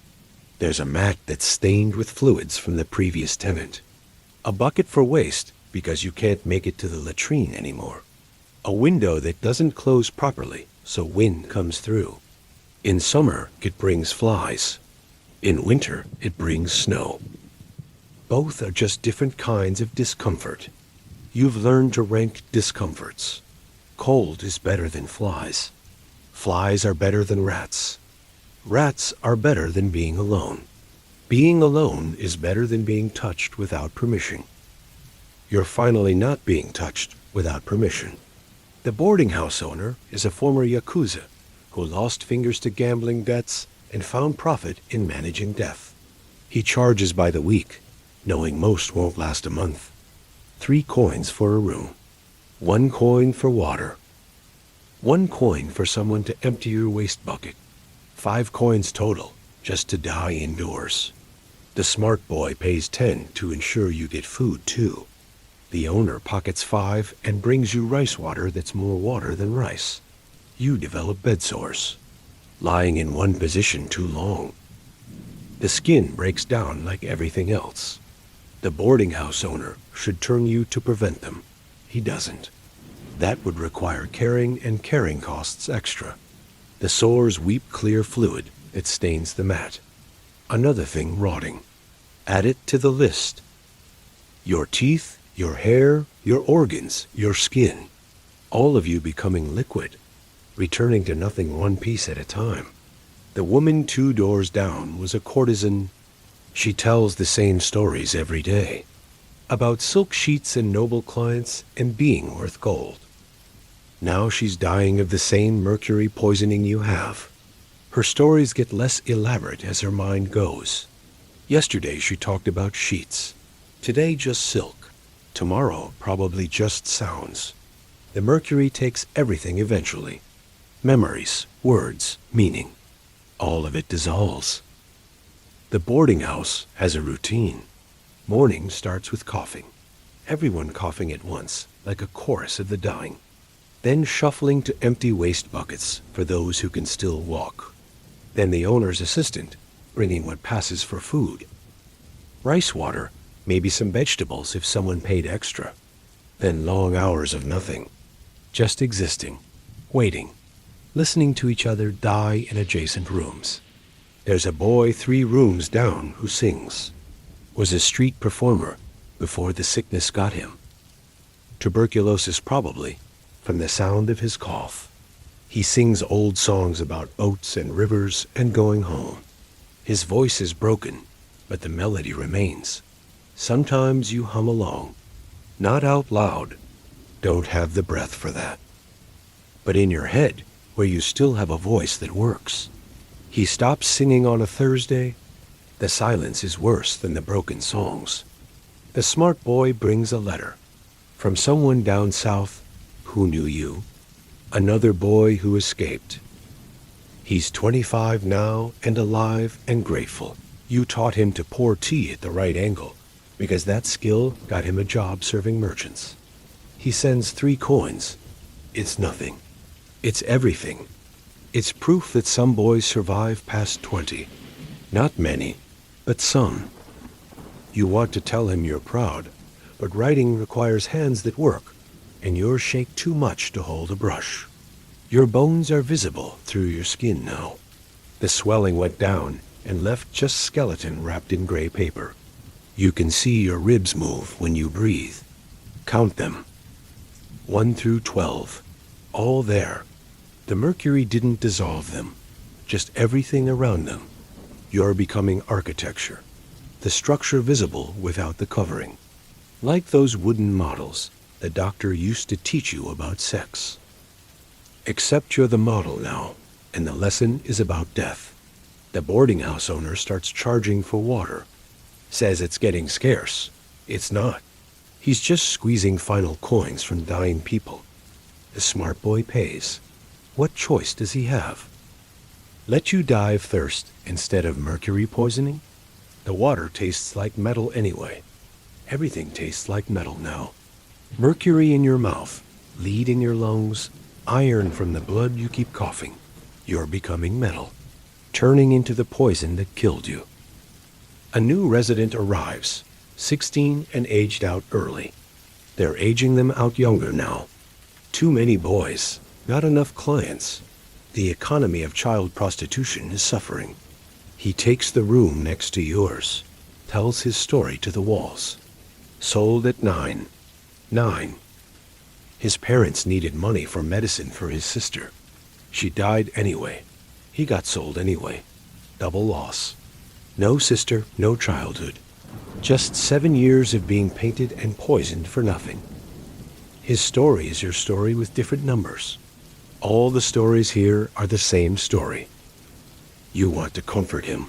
There's a mat that's stained with fluids from the previous tenant. A bucket for waste because you can't make it to the latrine anymore. A window that doesn't close properly so wind comes through. In summer, it brings flies. In winter, it brings snow. Both are just different kinds of discomfort. You've learned to rank discomforts. Cold is better than flies. Flies are better than rats. Rats are better than being alone. Being alone is better than being touched without permission. You're finally not being touched without permission. The boarding house owner is a former Yakuza who lost fingers to gambling debts and found profit in managing death. He charges by the week, knowing most won't last a month. 3 coins for a room. 1 coin for water. 1 coin for someone to empty your waste bucket. 5 coins total, just to die indoors. The smart boy pays 10 to ensure you get food too. The owner pockets 5 and brings you rice water that's more water than rice. You develop bed sores. Lying in one position too long. The skin breaks down like everything else. The boarding house owner should turn you to prevent them. He doesn't. That would require caring, and carrying costs extra. The sores weep clear fluid that stains the mat. Another thing rotting. Add it to the list. Your teeth, your hair, your organs, your skin. All of you becoming liquid, returning to nothing one piece at a time. The woman 2 doors down was a courtesan. She tells the same stories every day. About silk sheets and noble clients and being worth gold. Now she's dying of the same mercury poisoning you have. Her stories get less elaborate as her mind goes. Yesterday she talked about sheets. Today just silk. Tomorrow probably just sounds. The mercury takes everything eventually. Memories, words, meaning. All of it dissolves. The boarding house has a routine. Morning starts with coughing. Everyone coughing at once, like a chorus of the dying. Then shuffling to empty waste buckets for those who can still walk. Then the owner's assistant, bringing what passes for food. Rice water, maybe some vegetables if someone paid extra. Then long hours of nothing. Just existing, waiting, listening to each other die in adjacent rooms. There's a boy 3 rooms down who sings. Was a street performer before the sickness got him. Tuberculosis probably, from the sound of his cough. He sings old songs about oats and rivers and going home. His voice is broken, but the melody remains. Sometimes you hum along, not out loud. Don't have the breath for that. But in your head, where you still have a voice that works. He stops singing on a Thursday. The silence is worse than the broken songs. The smart boy brings a letter from someone down south who knew you, another boy who escaped. He's 25 now and alive and grateful. You taught him to pour tea at the right angle because that skill got him a job serving merchants. He sends 3 coins. It's nothing. It's everything. It's proof that some boys survive past 20. Not many, but some. You want to tell him you're proud, but writing requires hands that work, and yours shake too much to hold a brush. Your bones are visible through your skin now. The swelling went down and left just skeleton wrapped in gray paper. You can see your ribs move when you breathe. Count them. 1 through 12. All there. The mercury didn't dissolve them, just everything around them. You're becoming architecture, the structure visible without the covering. Like those wooden models the doctor used to teach you about sex. Except you're the model now, and the lesson is about death. The boarding house owner starts charging for water. Says it's getting scarce. It's not. He's just squeezing final coins from dying people. The smart boy pays. What choice does he have? Let you die of thirst instead of mercury poisoning? The water tastes like metal anyway. Everything tastes like metal now. Mercury in your mouth, lead in your lungs, iron from the blood you keep coughing. You're becoming metal, turning into the poison that killed you. A new resident arrives, 16 and aged out early. They're aging them out younger now. Too many boys. Not enough clients. The economy of child prostitution is suffering. He takes the room next to yours, tells his story to the walls. Sold at 9. 9. His parents needed money for medicine for his sister. She died anyway. He got sold anyway. Double loss. No sister, no childhood. Just 7 years of being painted and poisoned for nothing. His story is your story with different numbers. All the stories here are the same story. You want to comfort him.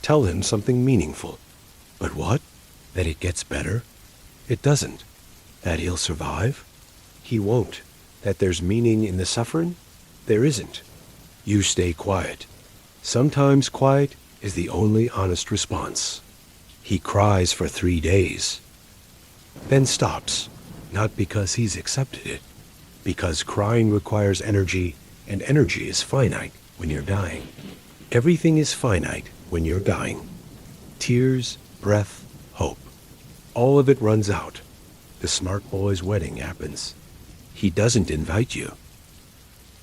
Tell him something meaningful. But what? That it gets better? It doesn't. That he'll survive? He won't. That there's meaning in the suffering? There isn't. You stay quiet. Sometimes quiet is the only honest response. He cries for 3 days. Then stops. Not because he's accepted it. Because crying requires energy, and energy is finite when you're dying. Everything is finite when you're dying. Tears, breath, hope. All of it runs out. The smart boy's wedding happens. He doesn't invite you.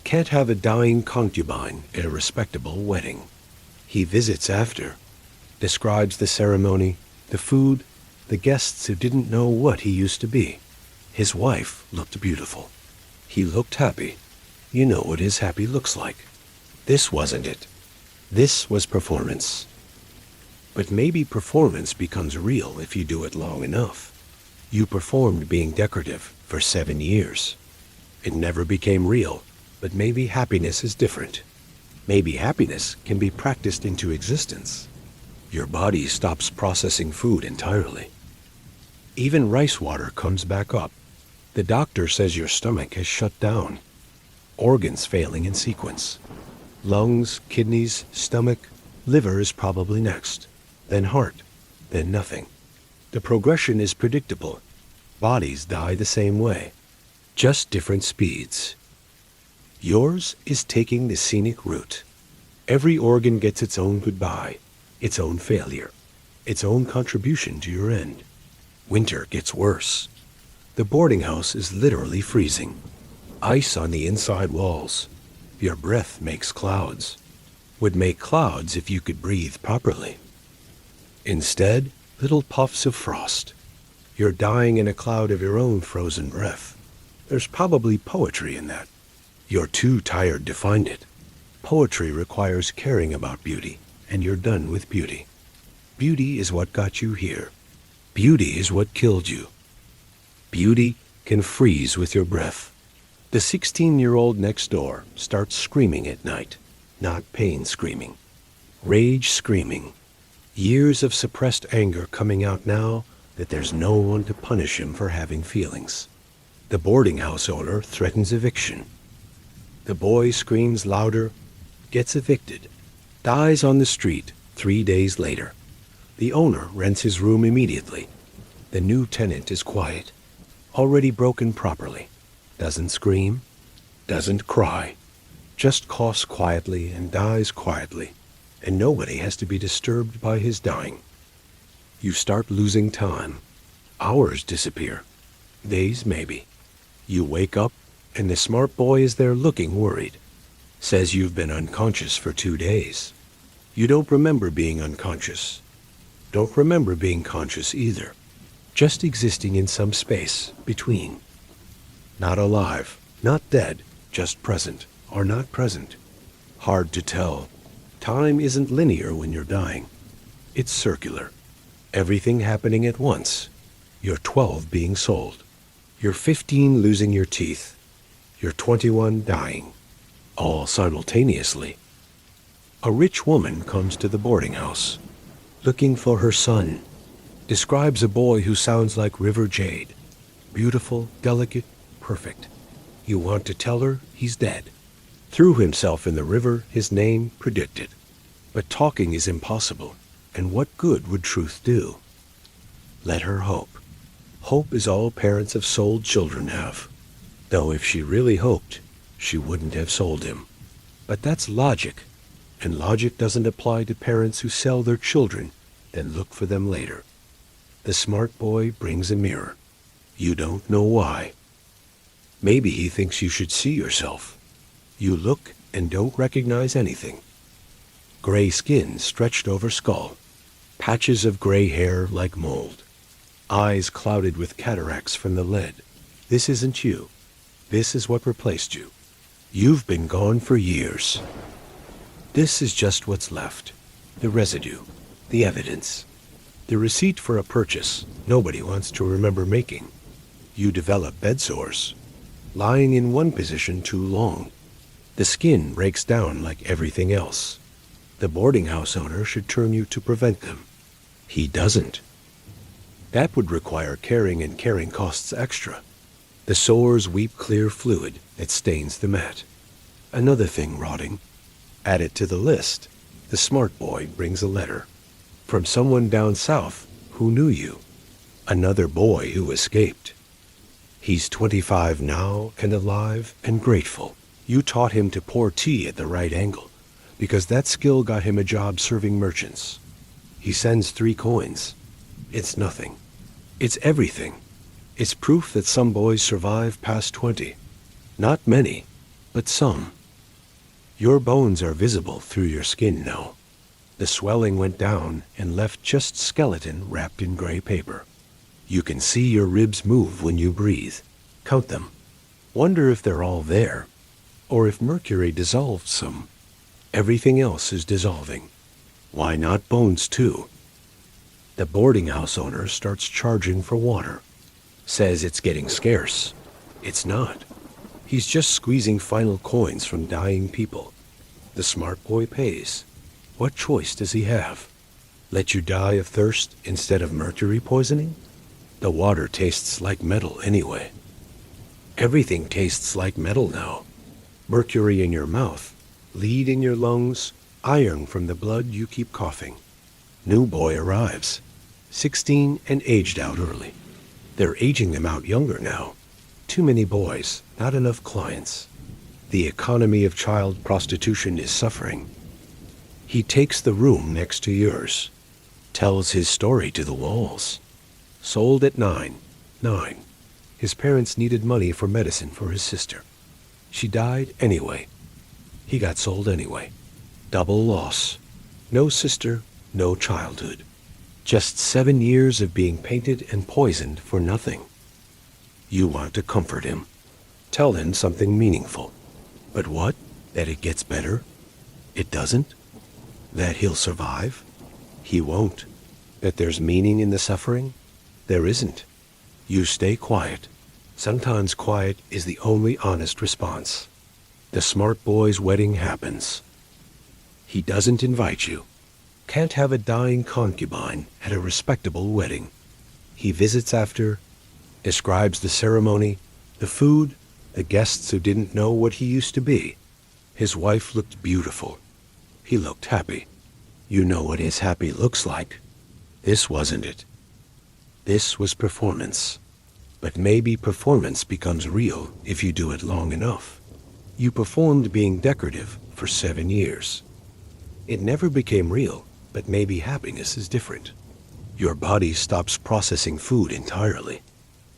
Can't have a dying concubine at a respectable wedding. He visits after, describes the ceremony, the food, the guests who didn't know what he used to be. His wife looked beautiful. He looked happy. You know what his happy looks like. This wasn't it. This was performance. But maybe performance becomes real if you do it long enough. You performed being decorative for 7 years. It never became real, but maybe happiness is different. Maybe happiness can be practiced into existence. Your body stops processing food entirely. Even rice water comes back up. The doctor says your stomach has shut down. Organs failing in sequence. Lungs, kidneys, stomach, liver is probably next. Then heart, then nothing. The progression is predictable. Bodies die the same way, just different speeds. Yours is taking the scenic route. Every organ gets its own goodbye, its own failure, its own contribution to your end. Winter gets worse. The boarding house is literally freezing. Ice on the inside walls. Your breath makes clouds. Would make clouds if you could breathe properly. Instead, little puffs of frost. You're dying in a cloud of your own frozen breath. There's probably poetry in that. You're too tired to find it. Poetry requires caring about beauty, and you're done with beauty. Beauty is what got you here. Beauty is what killed you. Beauty can freeze with your breath. The 16-year-old next door starts screaming at night, not pain screaming. Rage screaming. Years of suppressed anger coming out now that there's no one to punish him for having feelings. The boarding house owner threatens eviction. The boy screams louder, gets evicted, dies on the street 3 days later. The owner rents his room immediately. The new tenant is quiet, already broken properly, doesn't scream, doesn't cry, just coughs quietly and dies quietly, and nobody has to be disturbed by his dying. You start losing time. Hours disappear. Days maybe. You wake up, and the smart boy is there looking worried. Says you've been unconscious for 2 days. You don't remember being unconscious. Don't remember being conscious either. Just existing in some space between. Not alive, not dead, just present or not present. Hard to tell. Time isn't linear when you're dying. It's circular. Everything happening at once. You're 12 being sold. You're 15 losing your teeth. You're 21 dying. All simultaneously. A rich woman comes to the boarding house, looking for her son. Describes a boy who sounds like river jade. Beautiful, delicate, perfect. You want to tell her he's dead. Threw himself in the river, his name predicted. But talking is impossible, and what good would truth do? Let her hope. Hope is all parents of sold children have. Though if she really hoped, she wouldn't have sold him. But that's logic, and logic doesn't apply to parents who sell their children, then look for them later. The smart boy brings a mirror. You don't know why. Maybe he thinks you should see yourself. You look and don't recognize anything. Gray skin stretched over skull. Patches of gray hair like mold. Eyes clouded with cataracts from the lead. This isn't you. This is what replaced you. You've been gone for years. This is just what's left. The residue. The evidence. The receipt for a purchase nobody wants to remember making. You develop bed sores. Lying in one position too long. The skin breaks down like everything else. The boarding house owner should turn you to prevent them. He doesn't. That would require caring, and caring costs extra. The sores weep clear fluid that stains the mat. Another thing rotting. Add it to the list. The smart boy brings a letter. From someone down south who knew you. Another boy who escaped. He's 25 now and alive and grateful. You taught him to pour tea at the right angle, because that skill got him a job serving merchants. He sends 3 coins. It's nothing. It's everything. It's proof that some boys survive past 20. Not many, but some. Your bones are visible through your skin now. The swelling went down and left just skeleton wrapped in gray paper. You can see your ribs move when you breathe. Count them. Wonder if they're all there, or if mercury dissolved some. Everything else is dissolving. Why not bones too? The boarding house owner starts charging for water. Says it's getting scarce. It's not. He's just squeezing final coins from dying people. The smart boy pays. What choice does he have? Let you die of thirst instead of mercury poisoning? The water tastes like metal anyway. Everything tastes like metal now. Mercury in your mouth, lead in your lungs, iron from the blood you keep coughing. New boy arrives, 16 and aged out early. They're aging them out younger now. Too many boys, not enough clients. The economy of child prostitution is suffering. He takes the room next to yours, tells his story to the walls. Sold at 9. His parents needed money for medicine for his sister. She died anyway. He got sold anyway. Double loss. No sister, no childhood. Just 7 years of being painted and poisoned for nothing. You want to comfort him. Tell him something meaningful. But what? That it gets better? It doesn't? That he'll survive? He won't. That there's meaning in the suffering? There isn't. You stay quiet. Sometimes quiet is the only honest response. The smart boy's wedding happens. He doesn't invite you. Can't have a dying concubine at a respectable wedding. He visits after, describes the ceremony, the food, the guests who didn't know what he used to be. His wife looked beautiful. He looked happy. You know what his happy looks like. This wasn't it. This was performance. But maybe performance becomes real if you do it long enough. You performed being decorative for 7 years. It never became real, but maybe happiness is different. Your body stops processing food entirely.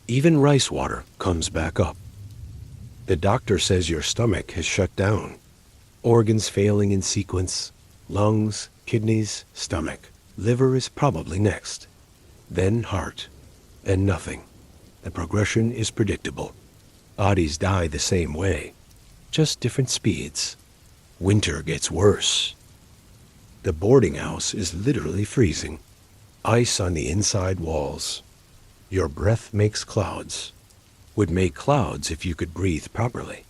Even rice water comes back up. The doctor says your stomach has shut down. Organs failing in sequence, lungs, kidneys, stomach. Liver is probably next. Then heart, and nothing. The progression is predictable. Bodies die the same way, just different speeds. Winter gets worse. The boarding house is literally freezing. Ice on the inside walls. Your breath makes clouds. Would make clouds if you could breathe properly.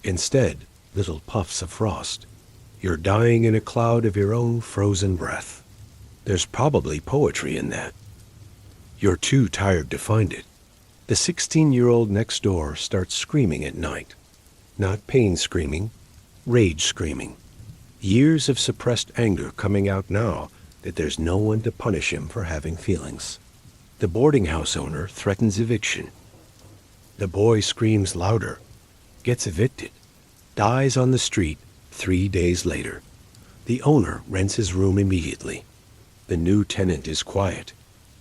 Instead, little puffs of frost. You're dying in a cloud of your own frozen breath. There's probably poetry in that. You're too tired to find it. The 16-year-old next door starts screaming at night. Not pain screaming, rage screaming. Years of suppressed anger coming out now that there's no one to punish him for having feelings. The boarding house owner threatens eviction. The boy screams louder, gets evicted, dies on the street 3 days later. The owner rents his room immediately. The new tenant is quiet,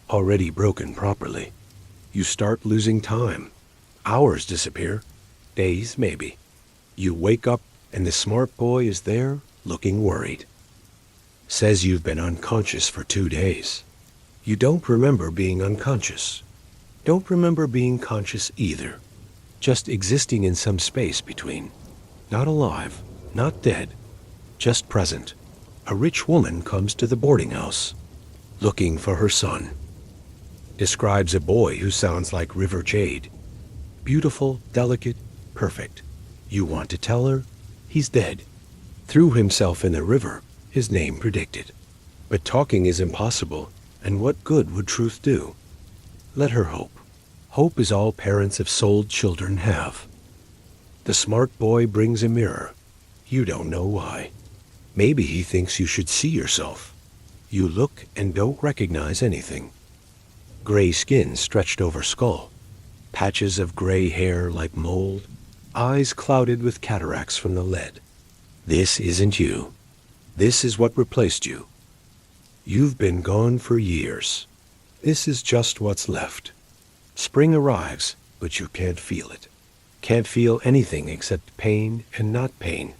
already broken properly. You start losing time. Hours disappear. Days, maybe. You wake up and the smart boy is there looking worried. Says you've been unconscious for 2 days. You don't remember being unconscious. Don't remember being conscious either. Just existing in some space between. Not alive, not dead, just present. A rich woman comes to the boarding house, looking for her son. Describes a boy who sounds like River Jade. Beautiful, delicate, perfect. You want to tell her? He's dead. Threw himself in the river, his name predicted. But talking is impossible, and what good would truth do? Let her hope. Hope is all parents of sold children have. The smart boy brings a mirror. You don't know why. Maybe he thinks you should see yourself. You look and don't recognize anything. Gray skin stretched over skull. Patches of gray hair like mold. Eyes clouded with cataracts from the lead. This isn't you. This is what replaced you. You've been gone for years. This is just what's left. Spring arrives, but you can't feel it. Can't feel anything except pain and not pain.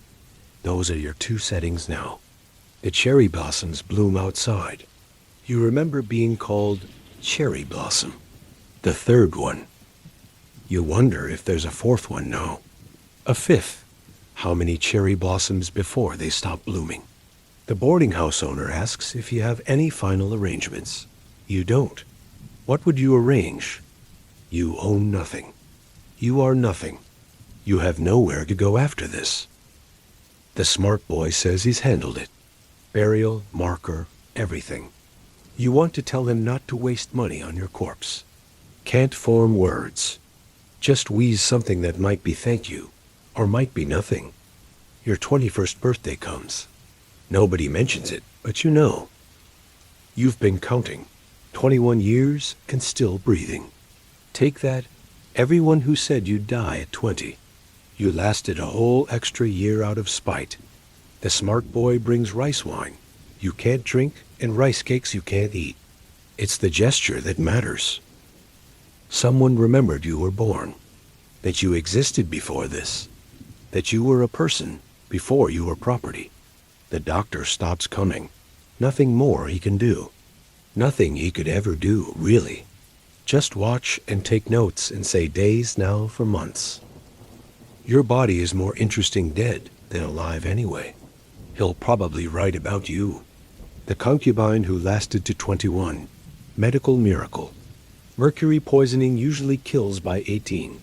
Those are your two settings now. The cherry blossoms bloom outside. You remember being called cherry blossom. The third one. You wonder if there's a fourth one now. A fifth. How many cherry blossoms before they stop blooming? The boarding house owner asks if you have any final arrangements. You don't. What would you arrange? You own nothing. You are nothing. You have nowhere to go after this. The smart boy says he's handled it. Burial, marker, everything. You want to tell him not to waste money on your corpse. Can't form words. Just wheeze something that might be thank you, or might be nothing. Your 21st birthday comes. Nobody mentions it, but you know. You've been counting. 21 years and still breathing. Take that. Everyone who said you'd die at 20. You lasted a whole extra year out of spite. The smart boy brings rice wine you can't drink and rice cakes you can't eat. It's the gesture that matters. Someone remembered you were born, that you existed before this, that you were a person before you were property. The doctor stops coming. Nothing more he can do. Nothing he could ever do, really. Just watch and take notes and say days now for months. Your body is more interesting dead than alive anyway. He'll probably write about you. The concubine who lasted to 21. Medical miracle. Mercury poisoning usually kills by 18.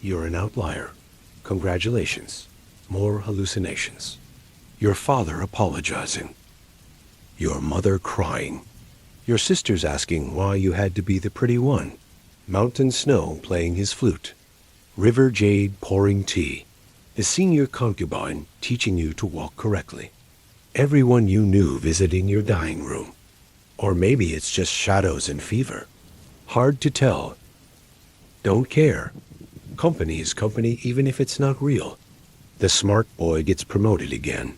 You're an outlier. Congratulations. More hallucinations. Your father apologizing. Your mother crying. Your sister's asking why you had to be the pretty one. Mountain Snow playing his flute. River Jade pouring tea. The senior concubine teaching you to walk correctly. Everyone you knew visiting your dying room. Or maybe it's just shadows and fever. Hard to tell. Don't care. Company is company even if it's not real. The smart boy gets promoted again.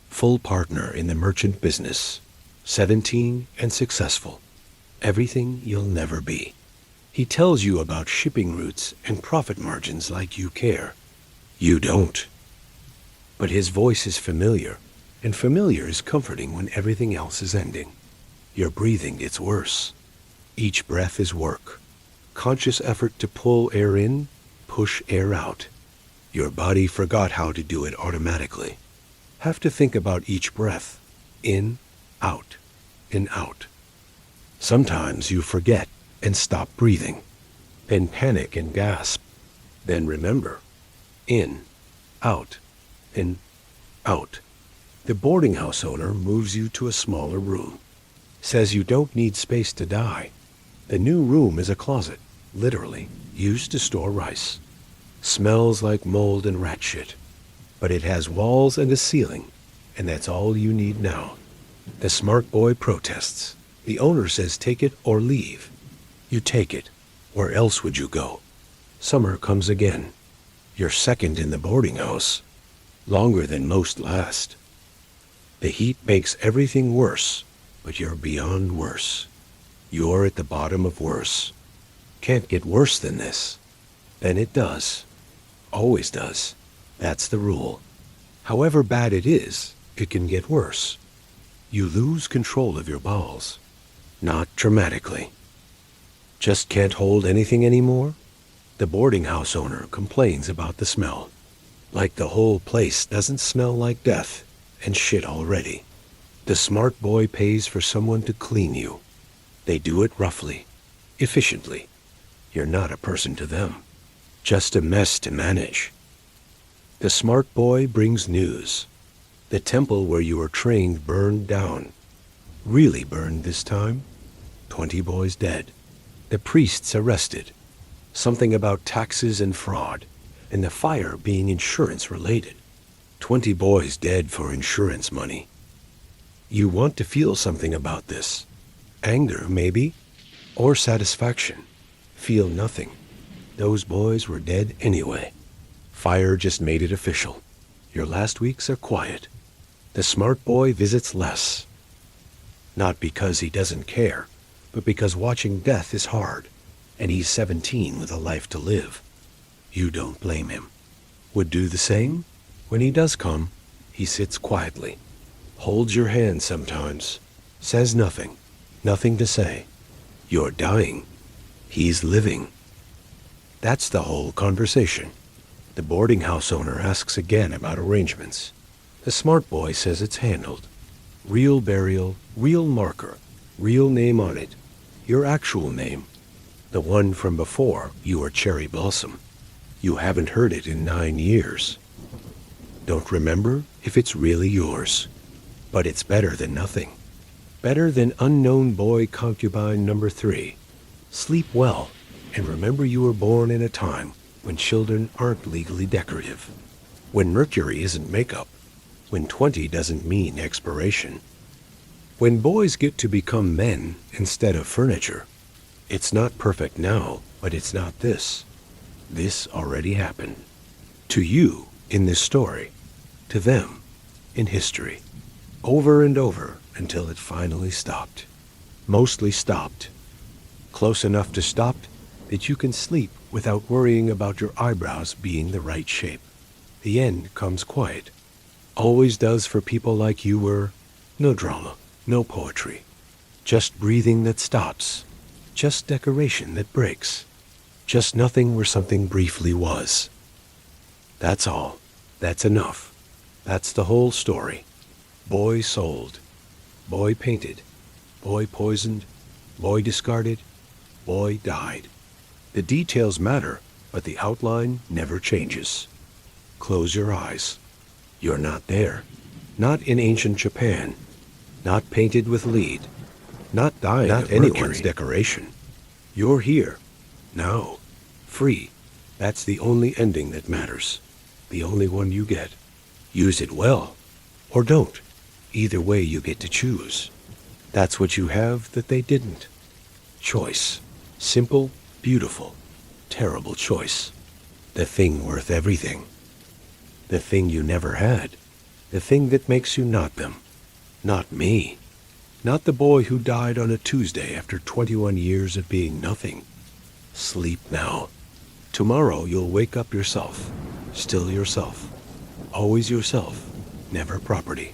Full partner in the merchant business. 17 and successful. Everything you'll never be. He tells you about shipping routes and profit margins like you care. You don't. But his voice is familiar, and familiar is comforting when everything else is ending. Your breathing gets worse. Each breath is work. Conscious effort to pull air in, push air out. Your body forgot how to do it automatically. Have to think about each breath. In, out, in, out. Sometimes you forget and stop breathing. Then panic and gasp. Then remember. In, out, in, out. The boarding house owner moves you to a smaller room. Says you don't need space to die. The new room is a closet, literally, used to store rice. Smells like mold and rat shit. But it has walls and a ceiling, and that's all you need now. The smart boy protests. The owner says take it or leave. You take it. Where else would you go? Summer comes again. You're second in the boarding house. Longer than most last. The heat makes everything worse, but you're beyond worse. You're at the bottom of worse. Can't get worse than this. Then it does. Always does. That's the rule. However bad it is, it can get worse. You lose control of your bowels. Not dramatically. Just can't hold anything anymore? The boarding house owner complains about the smell. Like the whole place doesn't smell like death and shit already. The smart boy pays for someone to clean you. They do it roughly, efficiently. You're not a person to them. Just a mess to manage. The smart boy brings news. The temple where you were trained burned down. Really burned this time. 20 boys dead. The priests arrested. Something about taxes and fraud, and the fire being insurance related. 20 boys dead for insurance money. You want to feel something about this. Anger, maybe, or satisfaction. Feel nothing. Those boys were dead anyway. Fire just made it official. Your last weeks are quiet. The smart boy visits less. Not because he doesn't care, but because watching death is hard, and he's 17 with a life to live. You don't blame him. Would do the same? When he does come, he sits quietly, holds your hand sometimes, says nothing, nothing to say. You're dying. He's living. That's the whole conversation. The boarding house owner asks again about arrangements. The smart boy says it's handled. Real burial, real marker, real name on it. Your actual name. The one from before you were Cherry Blossom. You haven't heard it in 9 years. Don't remember if it's really yours. But it's better than nothing. Better than unknown boy concubine number 3. Sleep well, and remember you were born in a time when children aren't legally decorative, when Mercury isn't makeup, when 20 doesn't mean expiration. When boys get to become men instead of furniture, it's not perfect now, but it's not this. This already happened. To you in this story, to them in history. Over and over until it finally stopped. Mostly stopped. Close enough to stop that you can sleep without worrying about your eyebrows being the right shape. The end comes quiet. Always does for people like you were. No drama, no poetry. Just breathing that stops. Just decoration that breaks. Just nothing where something briefly was. That's all. That's enough. That's the whole story. Boy sold. Boy painted. Boy poisoned. Boy discarded. Boy died. The details matter, but the outline never changes. Close your eyes. You're not there. Not in ancient Japan. Not painted with lead. Not dying not of anyone's decoration. You're here. Now. Free. That's the only ending that matters. The only one you get. Use it well. Or don't. Either way you get to choose. That's what you have that they didn't. Choice. Simple, beautiful, terrible choice. The thing worth everything. The thing you never had. The thing that makes you not them. Not me. Not the boy who died on a Tuesday after 21 years of being nothing. Sleep now. Tomorrow you'll wake up yourself. Still yourself. Always yourself. Never property.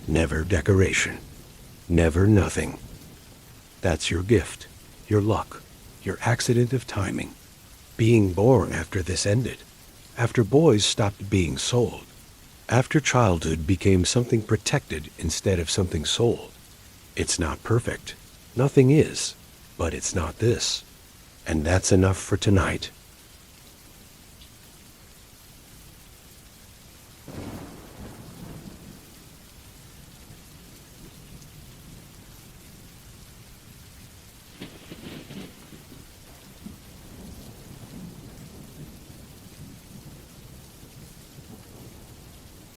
Never decoration. Never nothing. That's your gift. Your luck. Your accident of timing. Being born after this ended. After boys stopped being sold. After childhood became something protected instead of something sold. It's not perfect. Nothing is. But it's not this. And that's enough for tonight.